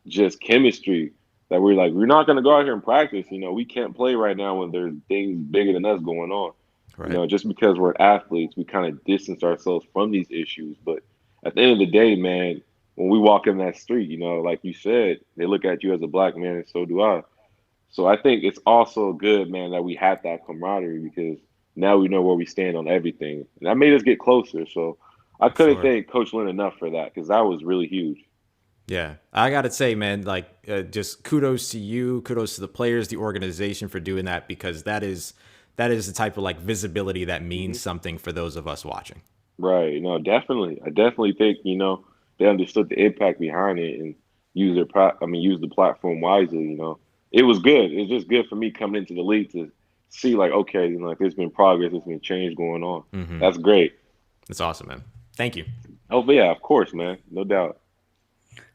C: just chemistry that we're like, we're not going to go out here and practice. We can't play right now when there's things bigger than us going on.
B: Right.
C: Just because we're athletes, we kind of distance ourselves from these issues. But at the end of the day, man, when we walk in that street, like you said, they look at you as a black man, and so do I. So I think it's also good, man, that we had that camaraderie because now we know where we stand on everything. And that made us get closer. So I
B: For
C: couldn't
B: sure.
C: thank Coach Lynn enough for that because that was really huge.
B: Yeah, I gotta say, man, like just kudos to you, kudos to the players, the organization for doing that because that is the type of like visibility that means something for those of us watching.
C: Right. No, definitely. I definitely think, they understood the impact behind it and use the platform wisely, It was good. It's just good for me coming into the league to see like, okay, like there's been progress, there's been change going on. That's great.
B: That's awesome, man. Thank you.
C: Oh, but yeah, of course, man. No doubt.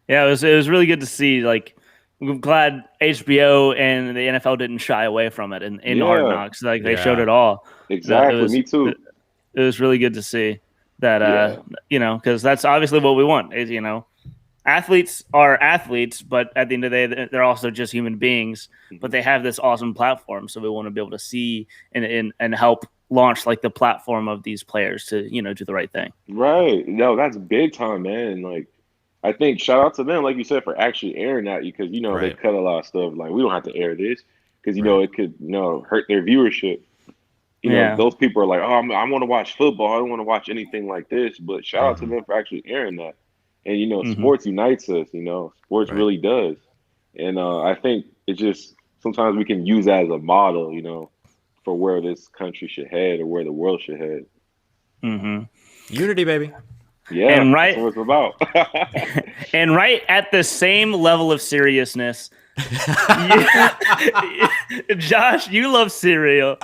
D: Yeah, it was really good to see. Like, I'm glad HBO and the NFL didn't shy away from it in Hard
C: Yeah,
D: Knocks. Like they
B: Yeah.
D: showed it all.
C: exactly. Me too.
D: It was really good to see that.
C: Yeah.
D: Because that's obviously what we want. Is athletes are athletes, but at the end of the day, they're also just human beings. But they have this awesome platform, so we want to be able to see and help launch like the platform of these players to do the right thing.
C: Right. No, that's big time, man. Like, I think shout out to them, like you said, for actually airing that because they
B: Right.
C: cut a lot of stuff. Like, we don't have to air this because
B: Right.
C: it could hurt their viewership.
D: Yeah.
C: Those people are like, oh, I want to watch football. I don't want to watch anything like this. But shout out to them for actually airing that. And sports unites us. Sports
B: Right.
C: really does. And I think it just sometimes we can use that as a model. For where this country should head or where the world should head.
B: Unity, baby.
C: Yeah,
D: And
C: that's what it's about.
D: And right at the same level of seriousness, Josh, you love cereal.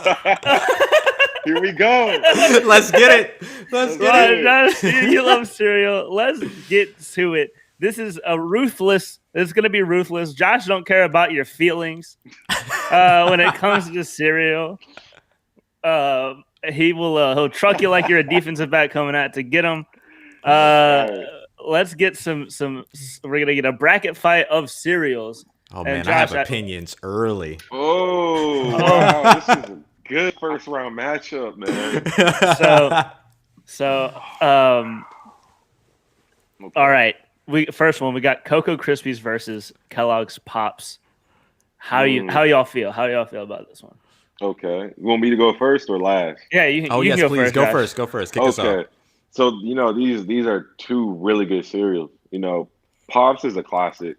C: Here we go.
B: Let's get it. Let's get it.
D: Josh, you love cereal. Let's get to it. This is It's going to be ruthless. Josh don't care about your feelings when it comes to cereal. He'll truck you like you're a defensive back coming out to get him. Let's get some. We're gonna get a bracket fight of cereals.
B: Oh man,
D: Josh,
B: I have opinions early.
C: Oh, wow. This is a good first round matchup, man.
D: All right. First one, we got Cocoa Krispies versus Kellogg's Pops. How y'all feel? How y'all feel about this one?
C: Okay. You want me to go first or last?
D: Yeah, you.
B: Oh
D: you
B: yes,
D: can
B: please
D: go
B: go first. Kick us off.
C: Okay. So, these are two really good cereals. Pops is a classic.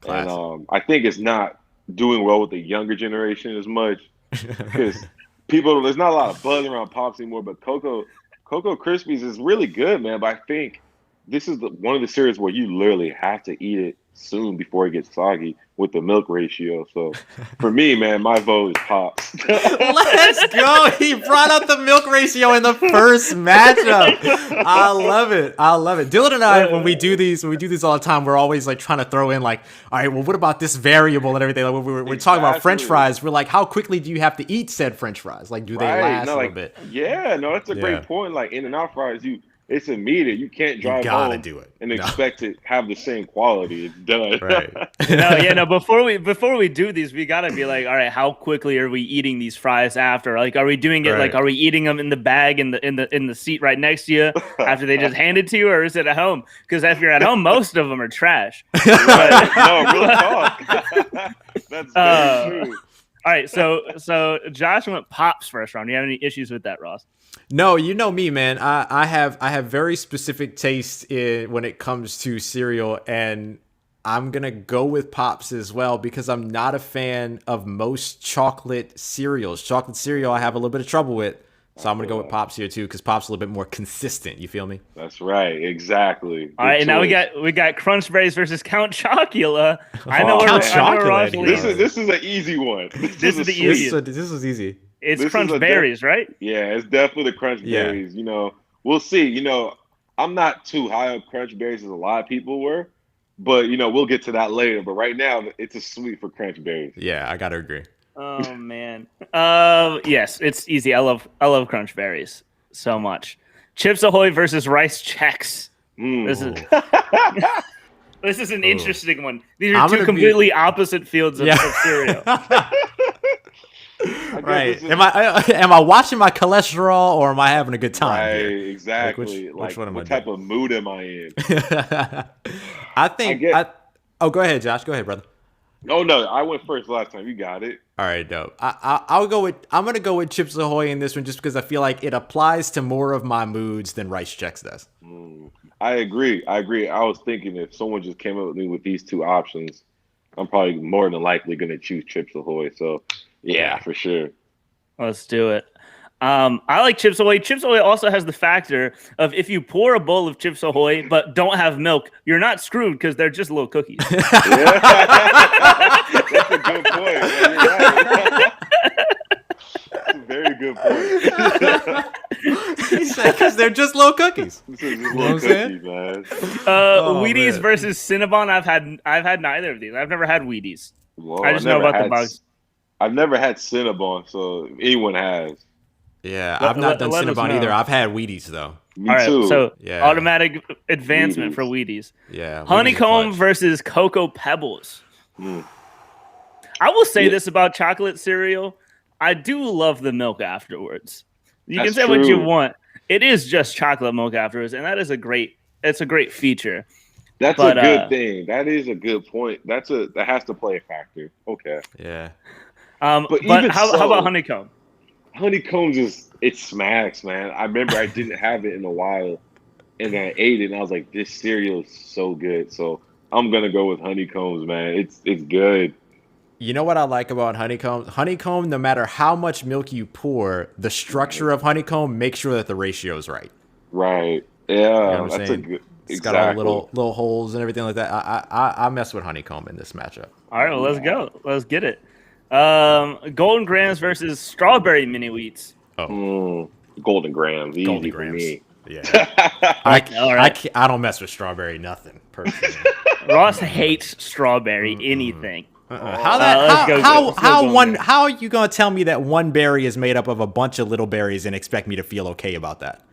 B: Classic.
C: And I think it's not doing well with the younger generation as much because there's not a lot of buzz around Pops anymore, but Cocoa Krispies is really good, man. But I think this is one of the cereals where you literally have to eat it soon before it gets soggy with the milk ratio. So for me, man, my vote is Pops.
B: Let's go. He brought up the milk ratio in the first matchup. I love it. Dylan and I, when we do these all the time, we're always like trying to throw in like, all right, well, what about this variable and everything? Like when we're talking about French fries, we're like, how quickly do you have to eat said French fries? Like, do they last a little bit?
C: Yeah, no, that's a great point. Like In-N-Out fries, it's immediate. You can't drive home
B: do it
C: and expect to have the same quality. It's done.
B: Right.
D: Before we do these, we gotta be like, all right, how quickly are we eating these fries after? Like, are we doing it like, are we eating them in the bag in the seat right next to you after they just hand it to you, or is it at home? Because if you're at home, most of them are trash.
C: No, real talk. That's very true.
D: All right, so Josh went Pops first round. Do you have any issues with that, Ross?
B: No, you know me, man. I have very specific taste when it comes to cereal, and I'm gonna go with Pops as well because I'm not a fan of most chocolate cereals. Chocolate cereal I have a little bit of trouble with, so I'm gonna go with Pops here too because Pops is a little bit more consistent. You feel me?
C: That's right, exactly.
D: All right, and now we got Crunch Berries versus Count Chocula. I know
B: Count
D: Chocula.
C: This is an easy one.
D: This is the easiest.
B: This was easy.
D: It's Crunch Berries, right?
C: Yeah, it's definitely the Crunch Berries. We'll see. I'm not too high on Crunch Berries as a lot of people were, but we'll get to that later. But right now, it's a sweet for Crunch Berries.
B: Yeah, I gotta agree.
D: Oh man. Yes, it's easy. I love Crunch Berries so much. Chips Ahoy versus Rice Chex. This is an interesting one. These are two completely opposite fields of cereal.
B: Right. Am I watching my cholesterol or am I having a good time?
C: Right,
B: here?
C: exactly.
B: Which one am
C: what
B: I
C: type
B: doing?
C: of mood am I in?
B: Oh, go ahead, Josh. Go ahead, brother.
C: Oh no, I went first last time. You got it.
B: All right, dope. I'm gonna go with Chips Ahoy in this one just because I feel like it applies to more of my moods than Rice Chex does.
C: I agree. I was thinking if someone just came up with me with these two options, I'm probably more than likely gonna choose Chips Ahoy. So yeah, for sure.
D: Let's do it. I like Chips Ahoy. Chips Ahoy also has the factor of if you pour a bowl of Chips Ahoy but don't have milk, you're not screwed because they're just little cookies.
C: That's a good point. You're right. That's a very good point.
B: He said because they're just little cookies.
C: This is just little cookies, man.
D: Wheaties
B: man.
D: versus Cinnabon. I've had neither of these. I've never had Wheaties.
C: Well,
D: I just know about the bugs.
C: I've never had Cinnabon, so if anyone has.
B: Yeah, I've not done Cinnabon either. I've had Wheaties though.
C: Me too.
D: So automatic advancement for Wheaties.
B: Yeah.
D: Honeycomb versus Cocoa Pebbles. I will say this about chocolate cereal. I do love the milk afterwards. You can say what you want. It is just chocolate milk afterwards, and that is a great feature.
C: That's a good thing. That is a good point. That has to play a factor. Okay.
B: Yeah.
D: But how about Honeycomb?
C: Honeycomb it smacks, man. I remember I didn't have it in a while, and I ate it, and I was like, this cereal is so good. So I'm gonna go with Honeycombs, man. It's good.
B: You know what I like about Honeycomb? Honeycomb, no matter how much milk you pour, the structure of Honeycomb makes sure that the ratio is right.
C: Right. Yeah.
B: You know what I'm
C: that's
B: saying?
C: a good.
B: It's got all little holes and everything like that. I mess with Honeycomb in this matchup.
D: All right, well, let's go. Let's get it. Golden Grams versus Strawberry Mini Wheats.
C: Golden Grams. Easy for me.
B: Yeah. I don't mess with strawberry nothing personally.
D: Ross hates strawberry anything.
B: How are you gonna tell me that one berry is made up of a bunch of little berries and expect me to feel okay about that?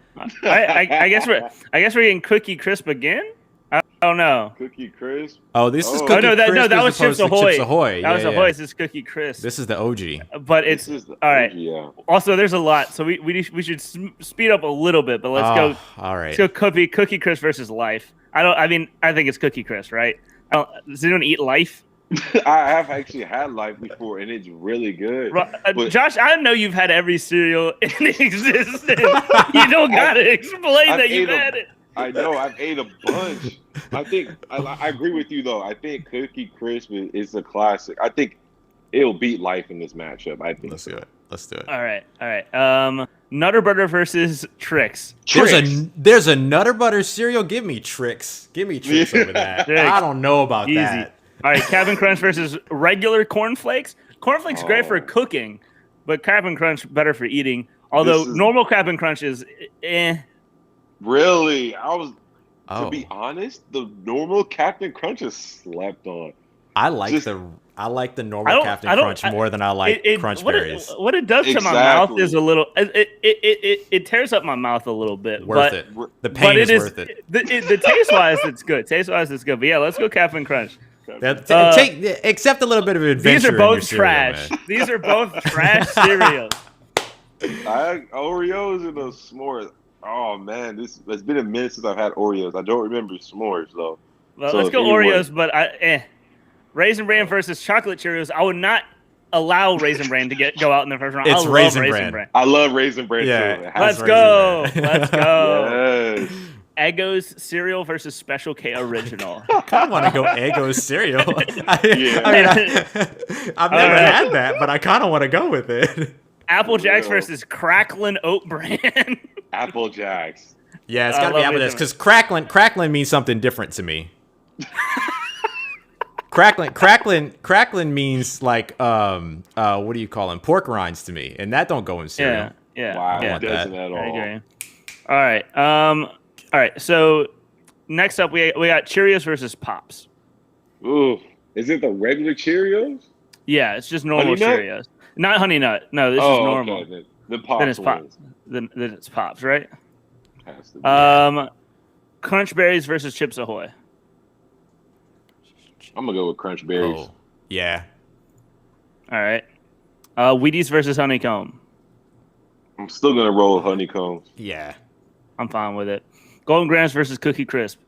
D: I guess we're getting Cookie Crisp again. I don't know.
C: Cookie Crisp.
B: Oh, this is Cookie Crisp.
D: That was Chips Ahoy.
B: Chips Ahoy.
D: That was Ahoy. This is Cookie Crisp.
B: This is the OG.
D: But it's all right.
C: Yeah.
D: Also, there's a lot, so we should speed up a little bit. But let's go.
B: All right.
D: Let's go Cookie Crisp versus Life. I think it's Cookie Crisp, right? Does anyone eat Life?
C: I have actually had Life before, and it's really good.
D: Josh, I know you've had every cereal in existence. You don't gotta explain that you've had it.
C: I know. I've ate a bunch. I think I agree with you though. I think Cookie Crisp is a classic. I think it'll beat Life in this matchup. I think.
B: Let's do it.
D: All right. Nutter Butter versus Trix.
B: There's a Nutter Butter cereal. Give me Trix. Over that. I don't know about
D: Easy.
B: that.
D: All right, Cap'n Crunch versus regular cornflakes. Cornflakes great for cooking, but Cap'n Crunch better for eating. Although normal Cap'n Crunch is
C: Really? To be honest, the normal Captain Crunch is slept on.
B: I like the normal Captain Crunch more than I like Crunch Berries.
D: What it does to my mouth is a little. It tears up my mouth a little bit.
B: Worth it. The pain is worth it.
D: The taste wise, it's good. But yeah, let's go Captain Crunch.
B: Accept a little bit of adventure.
D: These are both
B: cereal,
D: trash. These are both trash cereals.
C: Oreos and those s'mores. Oh man, it's been a minute since I've had Oreos. I don't remember s'mores though.
D: Well, let's go Oreos, but Raisin Bran versus Chocolate Cheerios. I would not allow Raisin Bran to go out in the first round.
B: It's Raisin Bran.
C: I love Raisin Bran too.
D: Let's go.
C: Yes.
D: Eggo's cereal versus Special K Original.
B: I kind of want to go Eggo's cereal. I've never had that, but I kind of want to go with it.
D: Apple Jacks versus Cracklin' Oat Bran.
C: Apple Jacks.
B: Yeah, it's got to be Apple Jacks because cracklin means something different to me. Cracklin means like what do you call them? Pork rinds to me, and that don't go in cereal.
D: Yeah.
C: Wow,
D: yeah.
C: It doesn't at all.
D: I agree. All right. All right. So next up, we got Cheerios versus Pops.
C: Ooh, is it the regular Cheerios?
D: Yeah, it's just normal
C: Honey Nut?
D: Cheerios, not Honey Nut. No, this is normal.
C: Okay. The Pops
D: Then it's
C: wins.
D: Pops. Then it's Pops, right?
C: Has to be.
D: Crunch Berries versus Chips Ahoy.
C: I'm gonna go with Crunch Berries.
B: Oh, yeah.
D: All right. Wheaties versus Honeycomb.
C: I'm still gonna roll with Honeycombs.
B: Yeah.
D: I'm fine with it. Golden Grams versus Cookie Crisp.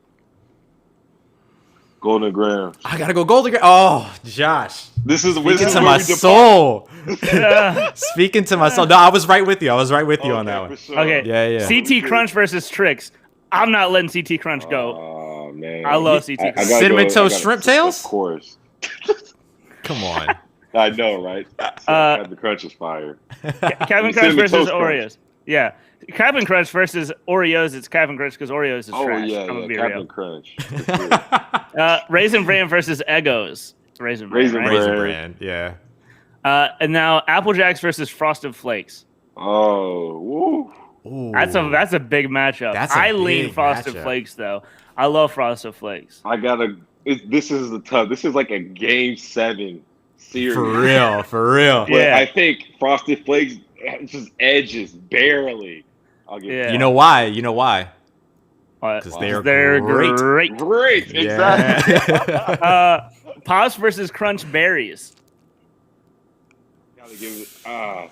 C: Golden Grams.
B: I gotta go Golden Grams. Oh, Josh.
C: This is
B: Speaking
C: where
B: to my
C: we depart.
B: soul.
D: Yeah.
B: Speaking to my soul. No, I was right with you. I was right with you on that
C: for
B: one.
C: sure.
D: Okay.
B: Yeah.
D: CT Crunch versus Trix. I'm not letting CT Crunch go.
C: Oh man.
D: I love CT Crunch.
C: gotta
B: Cinnamon
C: go- I
B: Toast
C: gotta-
B: Shrimp Tails?
C: Of course.
B: Come on.
C: I know, right? The Crunch is fire.
D: Cap'n Crunch
C: Cinnamon
D: versus
C: Toast
D: Oreos.
C: Crunch.
D: Yeah. Cap'n Crunch versus Oreos. It's Cap'n Crunch because Oreos is
C: Oh
D: trash.
C: yeah,
D: I'm gonna be
C: Cap'n
D: real.
C: Crunch. For sure.
D: Raisin Bran versus Eggos. It's Raisin Bran.
C: Raisin
D: right?
B: Raisin
C: Bran.
B: Bran. Yeah.
D: And now Apple Jacks versus Frosted Flakes.
C: Oh, woo.
B: Ooh.
D: That's a big matchup.
B: That's a
D: I lean
B: big
D: Frosted
B: matchup.
D: Flakes though. I love Frosted Flakes.
C: I gotta. This is the tough. This is like a Game 7 series.
B: For real.
C: But
D: Yeah.
C: I think Frosted Flakes just edges barely. I'll give
D: Yeah.
B: You know why? Because
D: They're
B: they're
D: great.
C: Great, exactly.
B: Yeah.
D: Pops versus Crunch Berries.
C: Gotta give it. I'm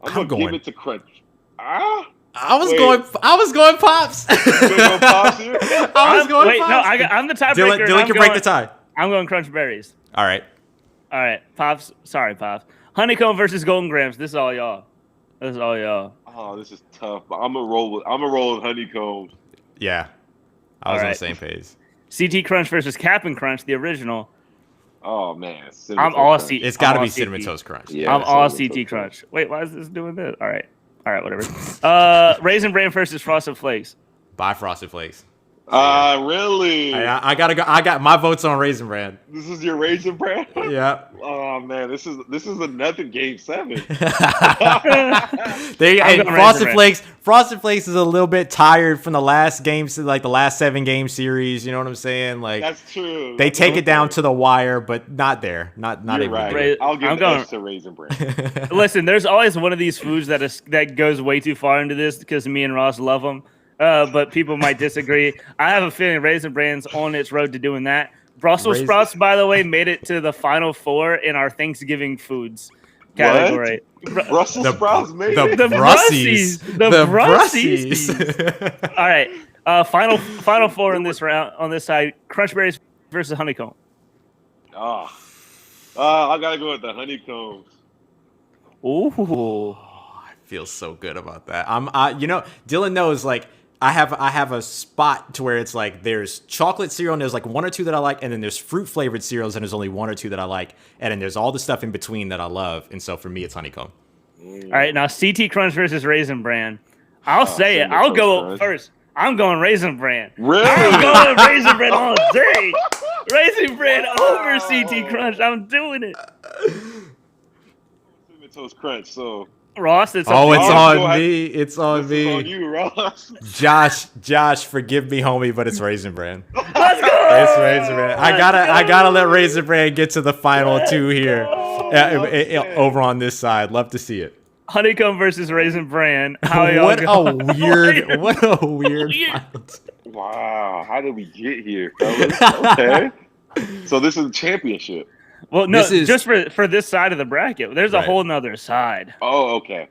B: I'm
C: gonna
B: going-
C: give it to Crunch. Ah,
B: I was
C: Wait.
B: going Pops.
C: you gonna go Pops here?
B: I was going
D: Wait,
B: Pops.
D: no, I'm the tiebreaker.
B: Dylan can break the tie.
D: I'm going Crunch Berries.
B: All right.
D: All right, Pops. Sorry, Pops. Honeycomb versus Golden Grams. This is all y'all.
C: Oh, this is tough. But I'm gonna roll with Honeycombs.
B: Yeah. I was
D: All
B: on
D: right.
B: the same page.
D: CT Crunch versus Cap'n Crunch, the original.
C: Oh man,
D: I'm all
C: Toast
D: C.
C: Crunch.
B: It's got to
D: all
B: be
D: CT.
B: Cinnamon Toast Crunch.
C: Yeah,
D: I'm all
C: Cinnamon
D: CT
C: Toast
D: Crunch. Wait, why is this doing this? All right, whatever. Raisin Bran versus Frosted Flakes.
B: Buy Frosted Flakes.
C: Really?
B: I gotta go. I got my votes on Raisin Bran.
C: This is your Raisin Bran?
B: Yeah.
C: Oh man, this is another Game 7.
B: There you
D: I'm
B: and
D: going
B: Frosted
D: Raisin
B: Flakes. Frosted Flakes is a little bit tired from the last games, like the last 7 game series. You know what I'm saying? Like
C: That's true.
B: they
C: That's
B: take it down
C: okay.
B: to the wire, but not there. Not
C: You're
B: even
C: right.
B: there.
C: I'll give
D: I'm
C: the
D: going-
C: edge to Raisin Bran.
D: Listen, there's always one of these foods that goes way too far into this because me and Ross love them. But people might disagree. I have a feeling Raisin Bran's on its road to doing that. Brussels
B: Raisin-
D: sprouts, by the way, made it to the final 4 in our Thanksgiving foods category.
C: Brussels sprouts, maybe.
D: The
B: Brussies.
D: The
B: Brussies.
D: All right. Final 4 in this round on this side. Crunch Berries versus Honeycomb.
C: I gotta go with the Honeycombs.
D: Ooh.
B: I feel so good about that. Dylan knows like I have a spot to where it's like there's chocolate cereal and there's like 1 or 2 that I like, and then there's fruit flavored cereals and there's only 1 or 2 that I like, and then there's all the stuff in between that I love. And so for me, it's Honeycomb.
D: All right, now CT Crunch versus Raisin Bran. I'll say it.
C: Cinnamon
D: I'll
C: Toast
D: go
C: Crunch.
D: first. I'm going Raisin Bran.
C: Really?
D: I'm going Raisin Bran all day. Raisin Bran over CT Crunch. I'm doing it.
C: Cinnamon Toast Crunch. So
D: Ross, it's
B: Oh,
D: up
B: it's
D: to you.
B: on me. It's on
C: this is on
B: me.
C: you, Ross.
B: Josh, forgive me, homie, but it's Raisin Bran.
D: Let's go.
B: It's Raisin Bran. I gotta let Raisin Bran get to the final 2 here. Over on this side. Love to see it.
D: Honeycomb versus Raisin Bran. How y'all
B: What
D: going?
B: what a weird
D: Weird.
B: final.
C: Wow, how did we get here, fellas? Okay. So this is a championship.
D: Well, no,
B: This is-
D: just for this side of the bracket. There's a
B: Right.
D: whole nother side.
C: Oh, okay.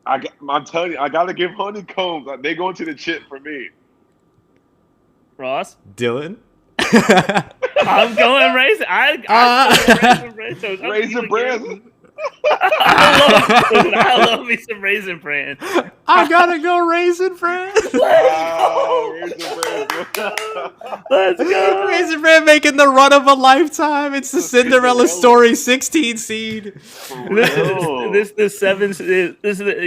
C: I'm telling you, I gotta give Honeycombs. They going to the chip for me.
D: Ross,
B: Dylan?
D: I'm going Raisin. I'm going Raisin Bran. So it's up to you
C: Raisin
D: again.
C: Bran.
D: I love me some Raisin Bran.
B: I gotta go Raisin Bran.
C: Wow, Raisin Bran.
D: Let's go.
B: Raisin Bran making the run of a lifetime. It's the Cinderella story 16 seed.
D: This 7.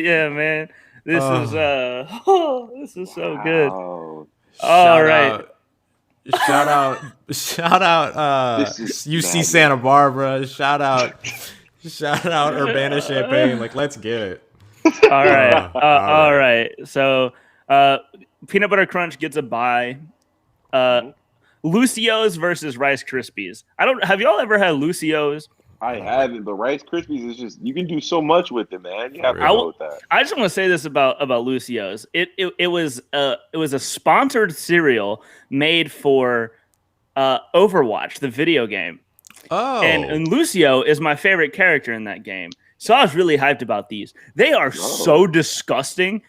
D: Yeah, man. This is this is so good.
C: Wow.
D: All right.
B: Shout out
C: This is
B: UC
C: madness.
B: Santa Barbara. Shout out Urbana Champaign. Like, let's get it.
D: All right.
B: All
D: All right. So Peanut Butter Crunch gets a bye. Lucio's versus Rice Krispies. Have y'all ever had Lucio's?
C: I haven't, but Rice Krispies is just you can do so much with it, man. You have to go with that.
D: I just want to say this about Lucio's. It was a sponsored cereal made for Overwatch, the video game.
B: Oh,
D: and Lucio is my favorite character in that game. So I was really hyped about these. They are so disgusting.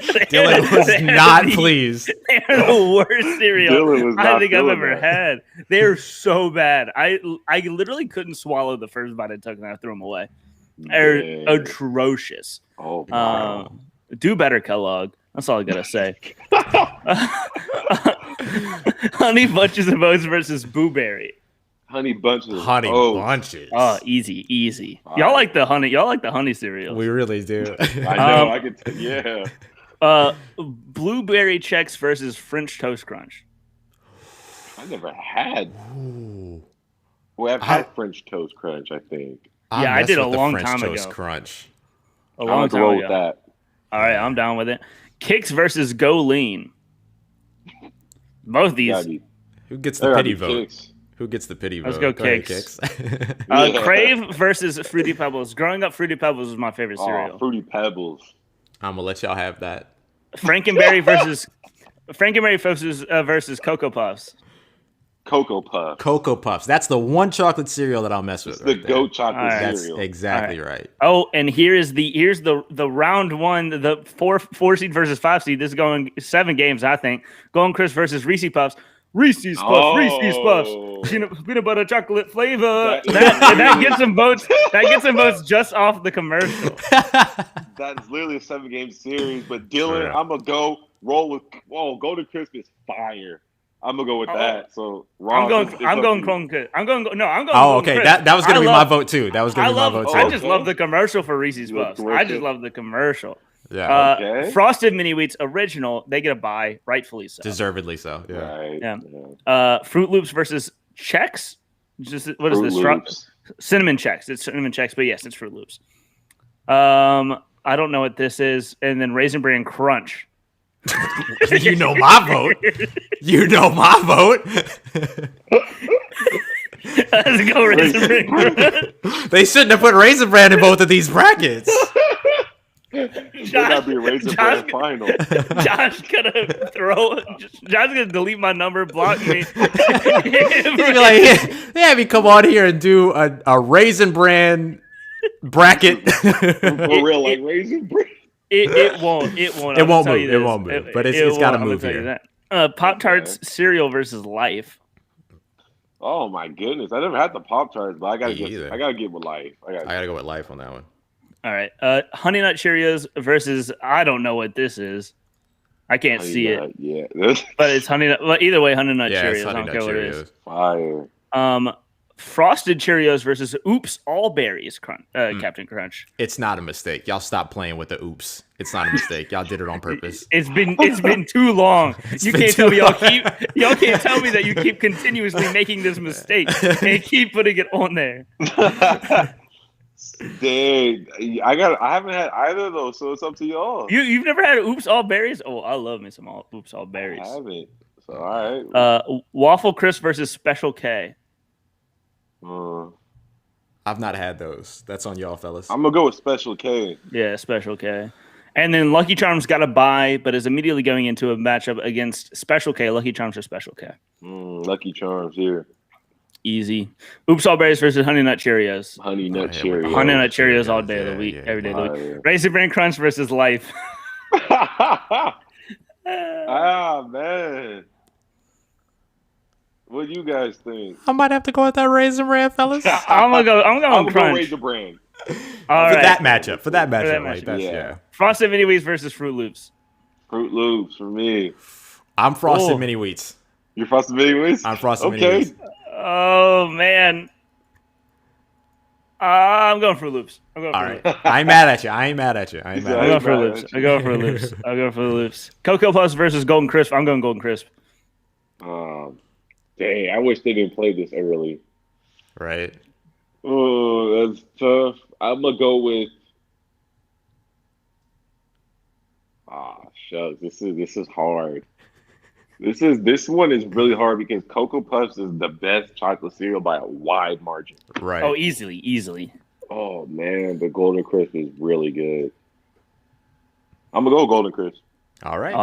B: Dylan was not pleased.
D: They're the worst cereal I think I've ever had. They're so bad. I literally couldn't swallow the first bite I took, and I threw them away. They're atrocious.
C: Oh, wow.
D: Do better, Kellogg. That's all I gotta say. Honey Bunches of Oats versus Boo Berry.
C: Honey Bunches.
B: Bunches.
D: Oh, easy. Y'all like the honey cereal.
B: We really do.
C: I know. I could. Yeah.
D: Blueberry Chex versus French Toast Crunch.
C: I never had.
B: Ooh.
C: Well, I've had French Toast Crunch, I think.
D: I did a long
B: French
D: time
B: Toast
D: ago.
B: Crunch.
D: A long time ago.
C: With that.
D: All right, I'm down with it. Kix versus Go Lean. Both these.
B: Who gets the pity vote?
C: Kicks.
B: Who gets the pity vote?
D: Let's go Kix. Crave versus Fruity Pebbles. Growing up, Fruity Pebbles was my favorite cereal.
C: Fruity Pebbles.
B: I'm gonna let y'all have that.
D: Frankenberry versus Cocoa Puffs.
C: Cocoa Puffs.
B: Cocoa Puffs. That's the one chocolate cereal that I'll mess with.
C: It's the goat chocolate cereal.
B: That's exactly right.
D: Oh, and here's the round one, the four seed versus 5 seed. This is going 7 games, I think. Golden Crisp versus Reese's Puffs. Reese's Puffs. Peanut butter chocolate flavor. That gets some votes. That gets some votes just off the commercial.
C: That's literally a 7-game series. But Dylan, I'm gonna go roll with. Oh, Golden Crisp is fire. I'm gonna go with that. So
D: I'm going Golden Crisp.
B: Oh, okay. That was gonna be my vote too. That was gonna be my vote too.
D: I just love the commercial for Reese's Puffs. I just love the commercial.
B: Yeah.
D: Frosted Mini Wheats original, they get a bye, rightfully so.
B: Deservedly so. Yeah.
C: Right.
D: Yeah. Fruit Loops versus Chex. What is this? Cinnamon Chex. It's Cinnamon Chex, but yes, it's Fruit Loops. I don't know what this is. And then Raisin Bran Crunch.
B: You know my vote. You know my vote.
D: Let's go Raisin Bran Crunch.
B: They shouldn't have put Raisin Bran in both of these brackets.
C: Josh, gotta be a Raisin Bran final.
D: Josh Josh's gonna delete my number, block me.
B: He's be like, yeah, me come on here and do a Raisin Bran bracket.
C: For real, like Raisin Bran.
D: It won't. It won't move.
B: But it's got to move here.
D: Pop-Tarts cereal versus Life.
C: Oh my goodness! I never had the Pop-Tarts, but I gotta get with Life. I gotta
B: go with Life on that one.
D: All right. Honey Nut Cheerios versus I don't know what this is. I can't see it.
C: Yeah.
D: But it's Honey Nut. Well, either way, Honey Nut Cheerios.
B: Honey
D: I don't
B: Nut
D: care
B: Cheerios.
D: what it is.
C: Fire.
D: Frosted Cheerios versus Oops All Berries Captain Crunch.
B: It's not a mistake. Y'all stop playing with the oops. It's not a mistake. Y'all did it on purpose.
D: It's been too long. You can't tell me y'all can't tell me that you keep continuously making this mistake and keep putting it on there.
C: Dang, I haven't had either of those, so it's up to y'all.
D: You've never had Oops All Berries? Oh, I love me some Oops All Berries.
C: I haven't. So all right.
D: Waffle Crisp versus Special K.
B: I've not had those. That's on y'all, fellas.
C: I'm gonna go with Special K.
D: Yeah, Special K. And then Lucky Charms got a bye, but is immediately going into a matchup against Special K. Lucky Charms or Special K.
C: Lucky Charms here.
D: Easy. Oops All Berries versus Honey Nut Cheerios.
C: Honey Nut Cheerios.
D: Honey Nut Cheerios all day of the week, every day of the week. Raisin Bran Crunch versus Life.
C: Man. What do you guys think?
B: I might have to go with that Raisin Bran, fellas.
D: I'm going Crunch.
C: Go Raisin Bran.
D: All
B: for
D: right.
B: that matchup, like that's yeah.
D: Frosted Mini Wheats versus Fruit Loops.
C: Fruit Loops for me.
B: I'm Frosted Mini Wheats.
C: You're Frosted Mini Wheats?
B: I'm Frosted Mini Wheats.
D: Oh man. I'm going Fruit Loops. All right.
B: I ain't mad at you. I
D: go for Loops. I'll go for Loops. Cocoa Puffs versus Golden Crisp. I'm going Golden Crisp.
C: Dang, I wish they didn't play this early.
B: Right.
C: Oh, that's tough. I'm gonna go with shucks. This is hard. This one is really hard because Cocoa Puffs is the best chocolate cereal by a wide margin.
B: Right.
D: Oh, easily.
C: Oh man, the Golden Crisp is really good. I'm gonna go Golden Crisp.
B: All right.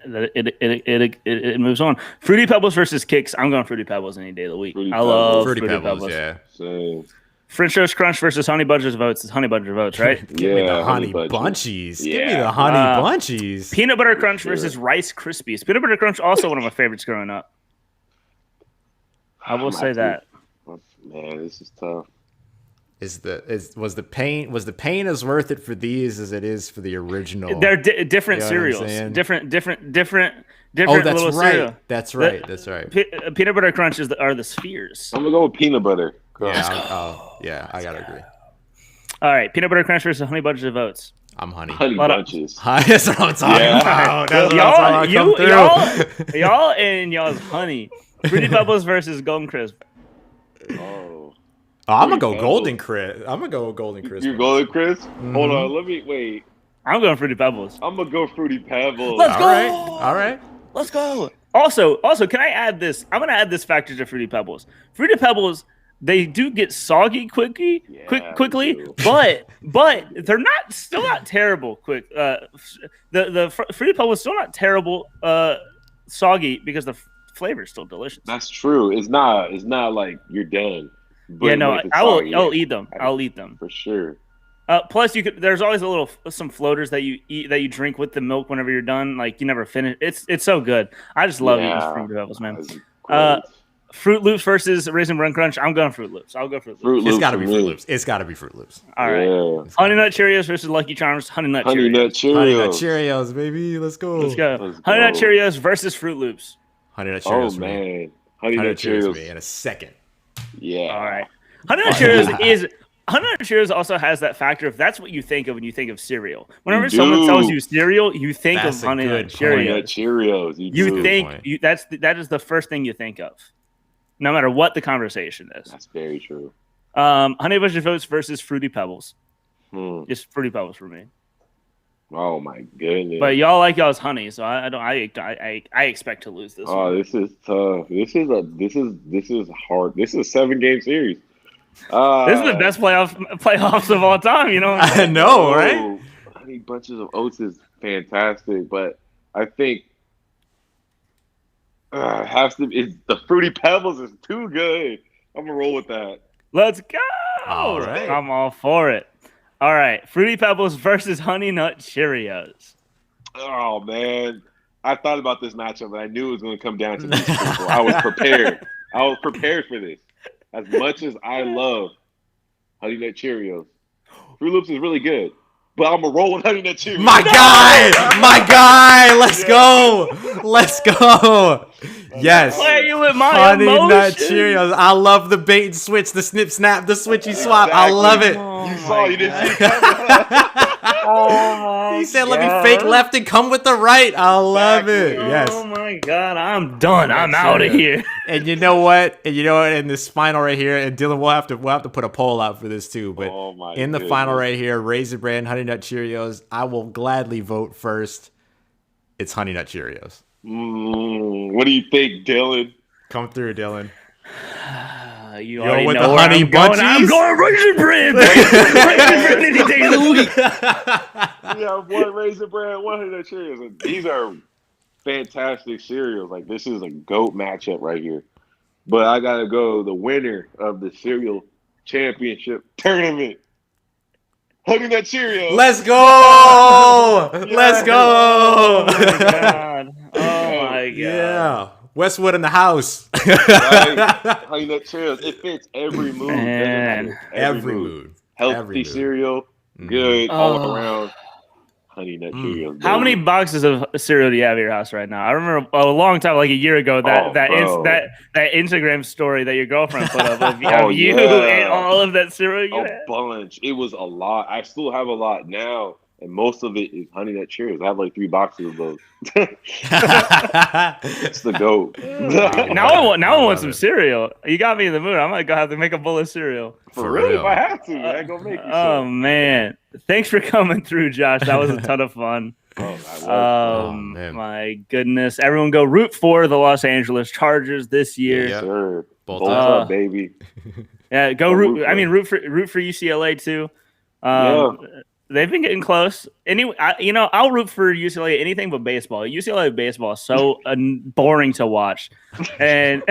D: It moves on. Fruity Pebbles versus Kicks. I'm going Fruity Pebbles any day of the week.
C: Fruity
D: I love
B: Fruity
D: Fruity
B: Pebbles,
D: Pebbles.
B: yeah.
C: Same.
D: French Toast Crunch versus Honey Bunches of Oats. It's Honey Bunches of Oats, right?
B: Give me the honey
C: Bunches.
B: bunchies. Give me
C: Yeah.
B: the honey bunchies.
D: Peanut Butter Crunch
C: sure.
D: versus Rice Krispies. Peanut Butter Crunch also one of my favorites growing up. I will say that.
C: Man, this is tough.
B: Was the pain as worth it for these as it is for the original?
D: They're different
B: You know what I'm
D: cereals.
B: saying?
D: Different.
B: Oh, that's
D: little
B: right.
D: cereal.
B: That's right. That's right.
D: Peanut Butter Crunch are the spheres.
C: I'm gonna go with peanut butter.
B: Yeah, I gotta agree.
D: All right, Peanut Butter Crunch versus Honey Bunches of Oats.
B: I'm honey.
C: Honey
D: What up?
C: bunches.
B: That's what I'm talking
C: Yeah.
B: about. That's what I'm talking about.
D: Y'all and y'all's honey. Fruity Pebbles versus Golden Crisp.
C: Oh,
B: I'm gonna go
C: Fruity
B: Golden Crisp. I'm gonna go Golden Crisp.
C: you're Golden Crisp?
B: Mm-hmm.
C: Hold on, let me wait.
D: I'm going Fruity Pebbles.
C: I'm gonna go Fruity Pebbles.
D: Let's go.
B: All right.
D: Let's go. Also, can I add this? I'm gonna add this factor to Fruity Pebbles. Fruity Pebbles, they do get soggy quickly,
C: Yeah,
D: quickly,
C: they do.
D: but they're still not terrible. Fruity Pebbles still not terrible soggy because the flavor is still delicious.
C: That's true. It's not like you're done. But
D: Yeah, no,
C: once it's
D: I'll
C: soggy,
D: eat them. I'll eat them.
C: for sure.
D: Plus, there's always some floaters that you eat that you drink with the milk whenever you're done. Like you never finish. It's so good. I just love eating Fruity Pebbles, man.
C: That's great.
D: Fruit Loops versus Raisin Bran Crunch. I'm going Fruit Loops. I'll go Fruit Loops.
C: Fruit
B: It's
C: Loops
B: gotta
C: for
B: be
C: me.
B: Fruit Loops. It's gotta be Fruit Loops.
D: All right.
C: Yeah.
D: Honey Nut Cheerios versus Lucky Charms. Honey Nut
C: Honey
D: Cheerios.
C: Nut Cheerios.
B: Honey Nut Cheerios, baby. Let's go.
D: Let's go.
C: Let's
D: Honey Nut
C: go.
D: Cheerios versus Fruit Loops.
B: Honey Nut
C: Oh
B: Cheerios for me.
C: man, Honey
B: Honey
C: Nut
B: Nut Cheerios for
C: Cheerios.
B: me in a second.
C: Yeah.
D: All right. Honey Nut Cheerios Honey Nut Cheerios also has that factor if that's what you think of when you think of cereal. Whenever
C: You
D: someone
C: do.
D: tells you cereal, you think
B: That's
D: of
B: a
D: Honey Nut
B: good point.
C: Honey Nut
D: Cheerios.
C: Cheerios.
D: You
C: do.
D: think
B: point.
D: that is the first thing you think of, no matter what the conversation is.
C: That's very true.
D: Honey Bunches of Oats versus Fruity Pebbles. Just Fruity Pebbles for me.
C: Oh my goodness.
D: But y'all like y'all's honey, so I expect to lose this one.
C: Oh, this is tough. This is hard. This is a 7-game series.
D: This is the best playoffs of all time. You know what I'm
B: I
D: saying?
B: know, right?
C: Honey Bunches of Oats is fantastic, but I think the Fruity Pebbles is too good. I'm gonna roll with that.
D: Let's go.
B: All right.
D: I'm all for it. All right, Fruity Pebbles versus Honey Nut Cheerios.
C: Oh man, I thought about this matchup, and I knew it was going to come down to these people. I was prepared. I was prepared for this. As much as I love Honey Nut Cheerios, Fruit Loops is really good, but I'm gonna roll with Honey Nut Cheerios.
B: My guy, let's go. Yes.
D: Playing with my
B: Honey Nut
D: emotions.
B: Cheerios. I love the bait and switch, the snip snap, the switchy swap. I love it.
C: You saw, you didn't see it coming.
B: He said, "Let me fake left and come with the right." I love it. Yes.
D: Oh my God, I'm done. I'm out of here.
B: And you know what? In this final right here, and Dylan, we'll have to put a poll out for this too. But
C: Oh my
B: in the
C: goodness.
B: final right here, Raisin Bran, Honey Nut Cheerios. I will gladly vote first. It's Honey Nut Cheerios.
C: What do you think, Dylan?
B: Come through, Dylan.
D: You
B: Yo,
D: already
B: with
D: know
B: the
D: where
B: honey
D: I'm going. I'm
B: bunchies?
D: going Raisin Bran. Raisin Bran any day of the week.
C: Yeah, one Raisin Bran, one Honey Nut Cheerios. And these are fantastic cereals. Like, this is a GOAT matchup right here. But I gotta go the winner of the cereal championship tournament, Honey Nut Cheerios.
B: Let's go!
C: Yes.
B: Let's
D: Oh
B: go!
D: my God. Oh my God.
B: Yeah. Westwood in the house.
C: Right? Honey Nut Cheerios. It fits every mood. Doesn't
D: Man.
C: matter.
B: Every mood.
C: Healthy
B: Every mood.
C: cereal,
B: Mhm.
C: good all
D: Oh.
C: around. Honey Nut Cheerios.
D: How many
C: baby.
D: boxes of cereal do you have at your house right now? I remember a long time, like a year ago, that Instagram story that your girlfriend put up of
C: Oh,
D: you
C: yeah.
D: and all of that cereal you
C: A
D: had.
C: bunch. It was a lot. I still have a lot now, and most of it is Honey Nut Cheerios. I have like 3 boxes of those. It's the goat.
D: Now I want some cereal. You got me in the mood. I might go have to make a bowl of cereal.
C: For real, if I have to, man, go make you
D: Oh
C: some.
D: man, thanks for coming through, Josh. That was a ton of fun.
B: Man.
D: My goodness! Everyone, go root for the Los Angeles Chargers this year.
B: Yeah.
C: Sir,
B: Both
C: both
B: up.
C: up, baby.
D: Yeah, go
C: Go
D: root.
C: root for
D: I mean,
C: them.
D: root for UCLA too.
C: Yeah.
D: They've been getting close. Anyway, I'll root for UCLA anything but baseball. UCLA baseball is so boring to watch, and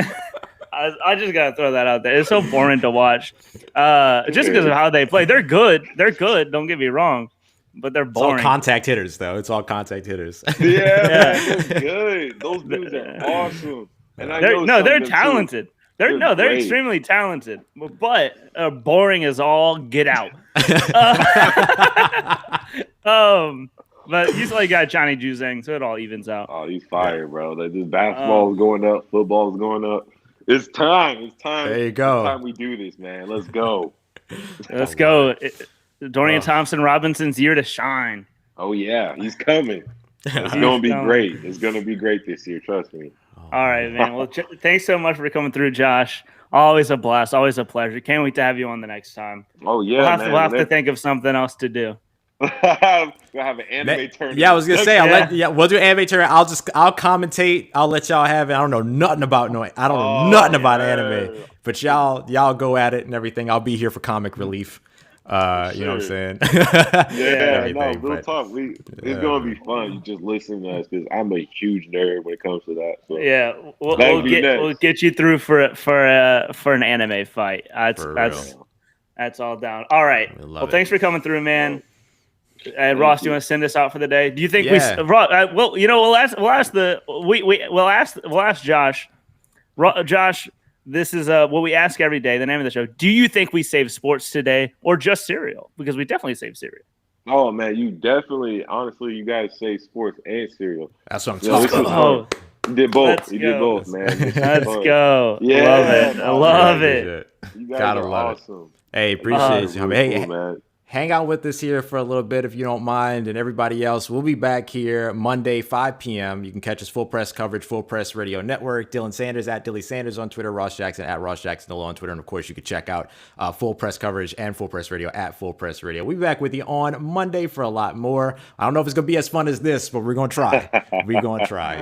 D: I just gotta throw that out there. It's so boring to watch, just because of how they play. They're good. They're good. Don't get me wrong, but they're
B: It's all
D: boring.
B: contact hitters, though. It's all contact hitters.
C: Yeah, man, those good. Those dudes are awesome. And I know
D: They're
C: some of them,
D: talented.
C: too.
D: They're
C: They're great.
D: extremely talented, but boring as all get out. But UCLA got Johnny Juzang, so it all evens out.
C: Oh, he's fire, bro. Like, this basketball is going up, football is going up. It's time. It's time.
B: There you go.
C: It's time we do this, man. Let's go.
D: Let's go. Dorian Thompson Robinson's year to shine.
C: Oh yeah, he's coming. It's gonna be great. It's gonna be great this year. Trust me.
D: All right, man. Well, thanks so much for coming through, Josh. Always a blast. Always a pleasure. Can't wait to have you on the next time.
C: Oh yeah,
D: We'll have to think of something else to do.
C: We'll have an anime tournament.
B: Yeah, I was gonna say, we'll do anime tournament. I'll commentate. I'll let y'all have it. I don't know nothing about anime, but y'all go at it and everything. I'll be here for comic relief. You know what I'm saying?
C: Real talk. It's gonna be fun. You just listen to us because I'm a huge nerd when it comes to that. So.
D: Yeah, we'll get you through for an anime fight. That's all down. All right. Well, thanks for coming through, man. Ross, do you want to send us out for the day? Do you think we'll ask Josh. Josh, this is what we ask every day. The name of the show. Do you think we save sports today or just cereal? Because we definitely save cereal.
C: Oh man, you definitely. Honestly, you guys say sports and cereal.
B: That's what I'm talking about.
C: You did both. You did both, man.
D: Let's go.
C: Yeah,
D: love it. I love it.
C: You guys
B: Gotta
C: are
B: love
C: awesome.
B: it. Hey, appreciate you. Hey,
C: man.
B: Hang out with us here for a little bit if you don't mind, and everybody else. We'll be back here Monday, 5 p.m. You can catch us full press coverage, Full Press Radio Network. Dylan Sanders at Dilly Sanders on Twitter, Ross Jackson at Ross Jackson on Twitter, and of course you can check out Full Press coverage and Full Press Radio at Full Press Radio. We'll be back with you on Monday for a lot more. I don't know if it's gonna be as fun as this, but we're gonna try. We're gonna try.